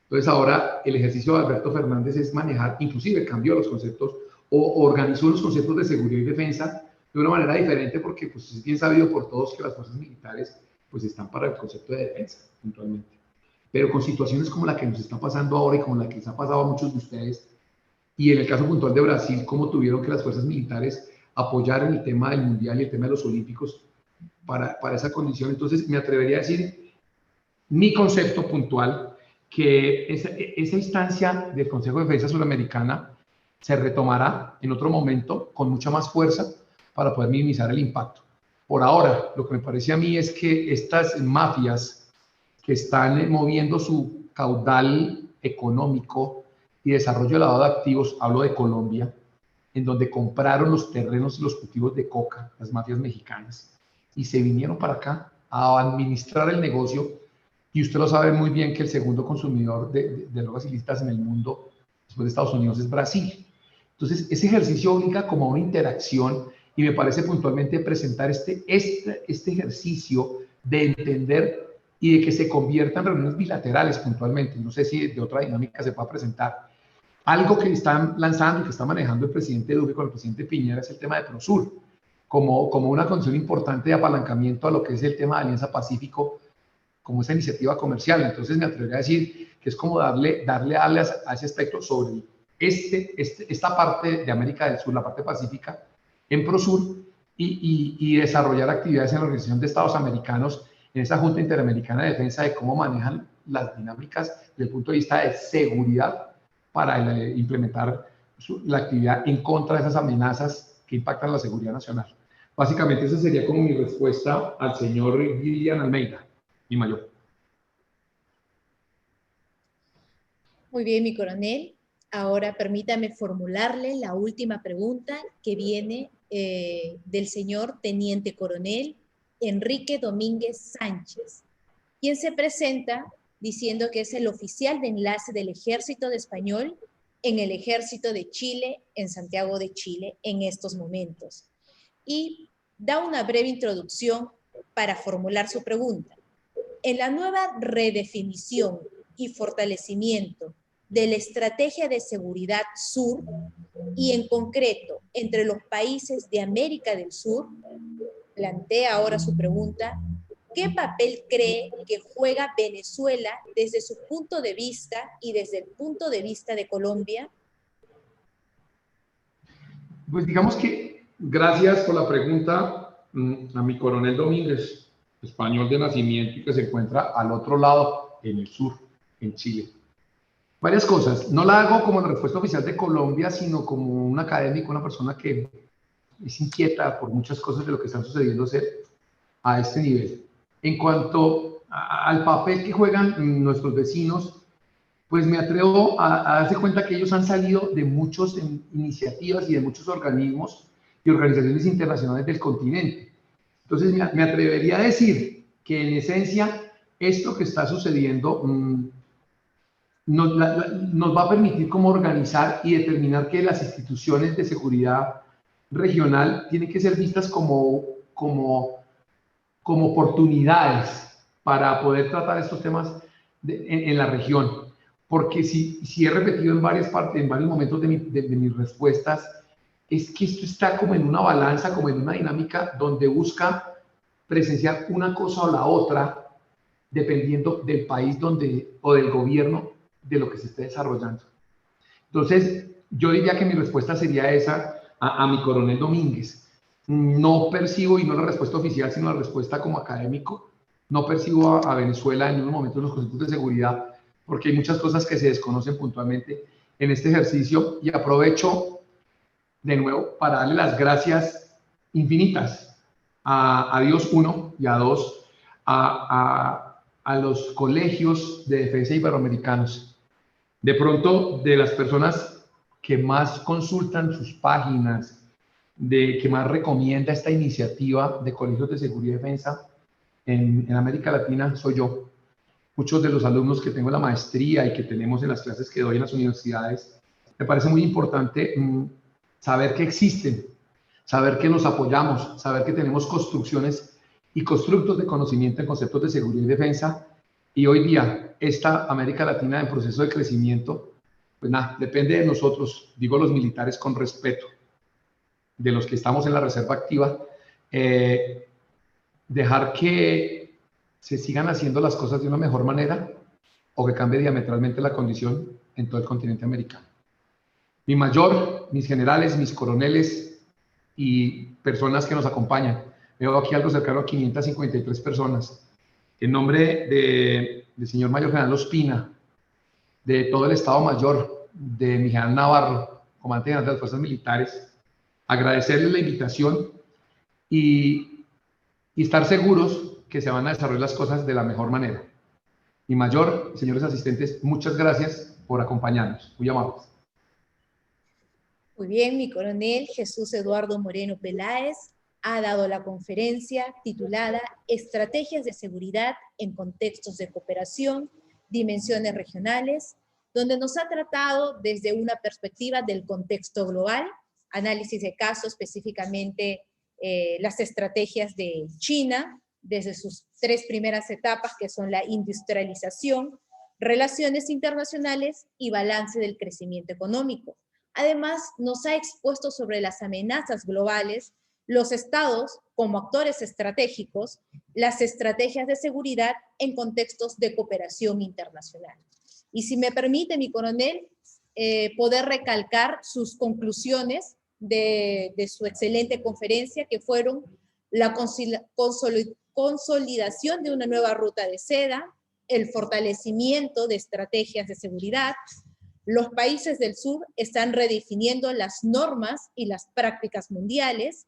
Entonces ahora el ejercicio de Alberto Fernández es manejar, inclusive cambió los conceptos, o organizó los conceptos de seguridad y defensa de una manera diferente, porque pues es bien sabido por todos que las fuerzas militares pues están para el concepto de defensa, puntualmente. Pero con situaciones como la que nos está pasando ahora y como la que les ha pasado a muchos de ustedes, y en el caso puntual de Brasil, cómo tuvieron que las fuerzas militares apoyar el tema del Mundial y el tema de los Olímpicos para esa condición. Entonces me atrevería a decir mi concepto puntual, que esa instancia del Consejo de Defensa Suramericana se retomará en otro momento con mucha más fuerza para poder minimizar el impacto. Por ahora, lo que me parece a mí es que estas mafias que están moviendo su caudal económico y desarrollo de lavado de activos, hablo de Colombia, en donde compraron los terrenos y los cultivos de coca, las mafias mexicanas, y se vinieron para acá a administrar el negocio. Y usted lo sabe muy bien que el segundo consumidor de drogas ilícitas en el mundo, después de Estados Unidos, es Brasil. Entonces, ese ejercicio obliga como a una interacción, y me parece puntualmente presentar este ejercicio de entender y de que se convierta en reuniones bilaterales puntualmente. No sé si de otra dinámica se pueda presentar. Algo que están lanzando y que está manejando el presidente Duque con el presidente Piñera es el tema de Prosur, como una condición importante de apalancamiento a lo que es el tema de Alianza Pacífico, como esa iniciativa comercial. Entonces me atrevería a decir que es como darle alas a ese aspecto sobre esta parte de América del Sur, la parte pacífica, en Prosur, y desarrollar actividades en la Organización de Estados Americanos, en esa Junta Interamericana de Defensa, de cómo manejan las dinámicas desde el punto de vista de seguridad para implementar la actividad en contra de esas amenazas que impactan la seguridad nacional. Básicamente esa sería como mi respuesta al señor Guillian Almeida, mi mayor. Muy bien, mi coronel. Ahora permítame formularle la última pregunta que viene del señor teniente coronel Enrique Domínguez Sánchez, quien se presenta diciendo que es el oficial de enlace del Ejército de Español en el Ejército de Chile, en Santiago de Chile, en estos momentos. Y da una breve introducción para formular su pregunta. En la nueva redefinición y fortalecimiento de la Estrategia de Seguridad Sur, y en concreto entre los países de América del Sur, plantea ahora su pregunta: ¿qué papel cree que juega Venezuela desde su punto de vista y desde el punto de vista de Colombia? Pues digamos que, gracias por la pregunta a mi coronel Domínguez, español de nacimiento y que se encuentra al otro lado, en el sur, en Chile. Varias cosas. No la hago como la respuesta oficial de Colombia, sino como un académico, una persona que es inquieta por muchas cosas de lo que están sucediendo a este nivel. En cuanto al papel que juegan nuestros vecinos, pues me atrevo a darse cuenta que ellos han salido de muchas iniciativas y de muchos organismos y organizaciones internacionales del continente. Entonces me atrevería a decir que en esencia esto que está sucediendo nos va a permitir como organizar y determinar que las instituciones de seguridad regional tienen que ser vistas como oportunidades para poder tratar estos temas en la región. Porque si he repetido en varias partes, en varios momentos de mis respuestas, es que esto está como en una balanza, como en una dinámica donde busca presenciar una cosa o la otra, dependiendo del país o del gobierno de lo que se esté desarrollando. Entonces, yo diría que mi respuesta sería esa a mi coronel Domínguez. No percibo, y no la respuesta oficial, sino la respuesta como académico, no percibo a Venezuela en un momento en los conceptos de seguridad, porque hay muchas cosas que se desconocen puntualmente en este ejercicio, y aprovecho de nuevo para darle las gracias infinitas a Dios, uno, y a dos, a los colegios de defensa iberoamericanos. De pronto, de las personas que más consultan sus páginas, que más recomienda esta iniciativa de colegios de seguridad y defensa en América Latina, soy yo. Muchos de los alumnos que tengo en la maestría y que tenemos en las clases que doy en las universidades, me parece muy importante saber que existen, saber que nos apoyamos, saber que tenemos construcciones y constructos de conocimiento en conceptos de seguridad y defensa. Y hoy día, esta América Latina en proceso de crecimiento, pues nada, depende de nosotros, digo los militares con respeto, de los que estamos en la reserva activa, dejar que se sigan haciendo las cosas de una mejor manera o que cambie diametralmente la condición en todo el continente americano. Mi mayor, mis generales, mis coroneles y personas que nos acompañan. Veo aquí algo cercano a 553 personas. En nombre del señor Mayor General Ospina, de todo el Estado Mayor, de mi general Navarro, comandante general de las fuerzas militares, agradecerles la invitación y estar seguros que se van a desarrollar las cosas de la mejor manera. Mi mayor, señores asistentes, muchas gracias por acompañarnos. Muy amables. Muy bien, mi coronel Jesús Eduardo Moreno Peláez ha dado la conferencia titulada Estrategias de Seguridad en Contextos de Cooperación, Dimensiones Regionales, donde nos ha tratado desde una perspectiva del contexto global, análisis de casos, específicamente las estrategias de China, desde sus 3 primeras etapas, que son la industrialización, relaciones internacionales y balance del crecimiento económico. Además, nos ha expuesto sobre las amenazas globales, los estados como actores estratégicos, las estrategias de seguridad en contextos de cooperación internacional. Y si me permite, mi coronel, poder recalcar sus conclusiones de su excelente conferencia, que fueron la consolidación de una nueva ruta de seda, el fortalecimiento de estrategias de seguridad. Los países del sur están redefiniendo las normas y las prácticas mundiales,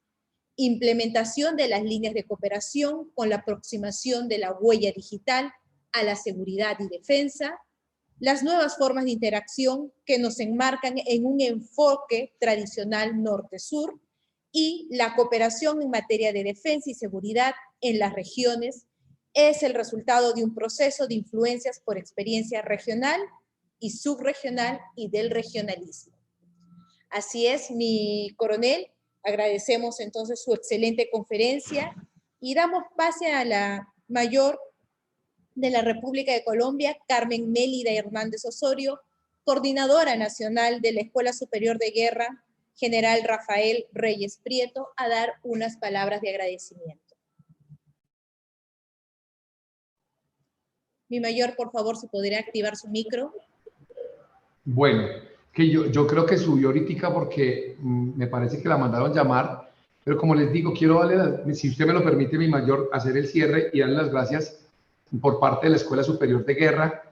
implementación de las líneas de cooperación con la aproximación de la huella digital a la seguridad y defensa, las nuevas formas de interacción que nos enmarcan en un enfoque tradicional norte-sur y la cooperación en materia de defensa y seguridad en las regiones es el resultado de un proceso de influencias por experiencia regional y subregional y del regionalismo. Así es, mi coronel, agradecemos entonces su excelente conferencia y damos pase a la mayor de la República de Colombia, Carmen Mélida Hernández Osorio, coordinadora nacional de la Escuela Superior de Guerra, General Rafael Reyes Prieto, a dar unas palabras de agradecimiento. Mi mayor, por favor, si podría activar su micro. Bueno, que yo creo que subió ahorita porque me parece que la mandaron llamar, pero como les digo, quiero darle, si usted me lo permite, mi mayor, hacer el cierre y darle las gracias por parte de la Escuela Superior de Guerra.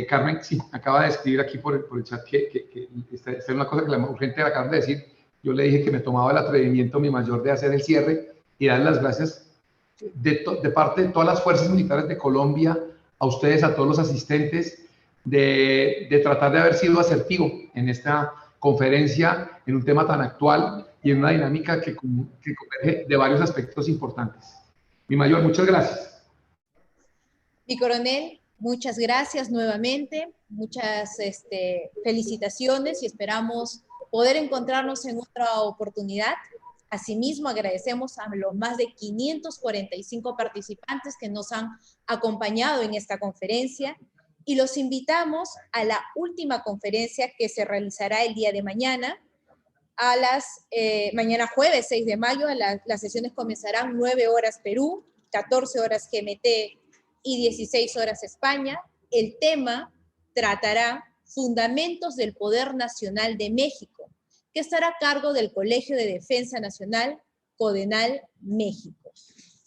Carmen, sí, acaba de escribir aquí por el chat que esta es una cosa que la urgente le acaban de decir. Yo le dije que me tomaba el atrevimiento, mi mayor, de hacer el cierre y darle las gracias de parte de todas las fuerzas militares de Colombia, a ustedes, a todos los asistentes, de tratar de haber sido asertivo en esta conferencia, en un tema tan actual y en una dinámica que converge de varios aspectos importantes. Mi mayor, muchas gracias. Mi coronel, muchas gracias nuevamente, muchas felicitaciones y esperamos poder encontrarnos en otra oportunidad. Asimismo, agradecemos a los más de 545 participantes que nos han acompañado en esta conferencia y los invitamos a la última conferencia que se realizará el día de mañana, mañana jueves 6 de mayo, las sesiones comenzarán 9 horas Perú, 14 horas GMT y 16 horas España. El tema tratará Fundamentos del Poder Nacional de México, que estará a cargo del Colegio de Defensa Nacional, Codenal, México.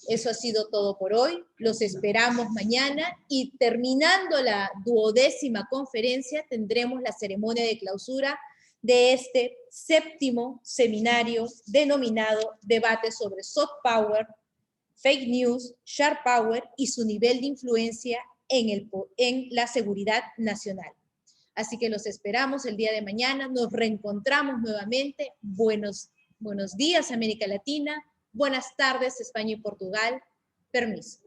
Eso ha sido todo por hoy. Los esperamos mañana y terminando la 12ª conferencia tendremos la ceremonia de clausura de este 7º seminario denominado Debate sobre Soft Power, Fake News, Sharp Power y su nivel de influencia en la seguridad nacional. Así que los esperamos el día de mañana, nos reencontramos nuevamente. Buenos días, América Latina. Buenas tardes, España y Portugal. Permiso.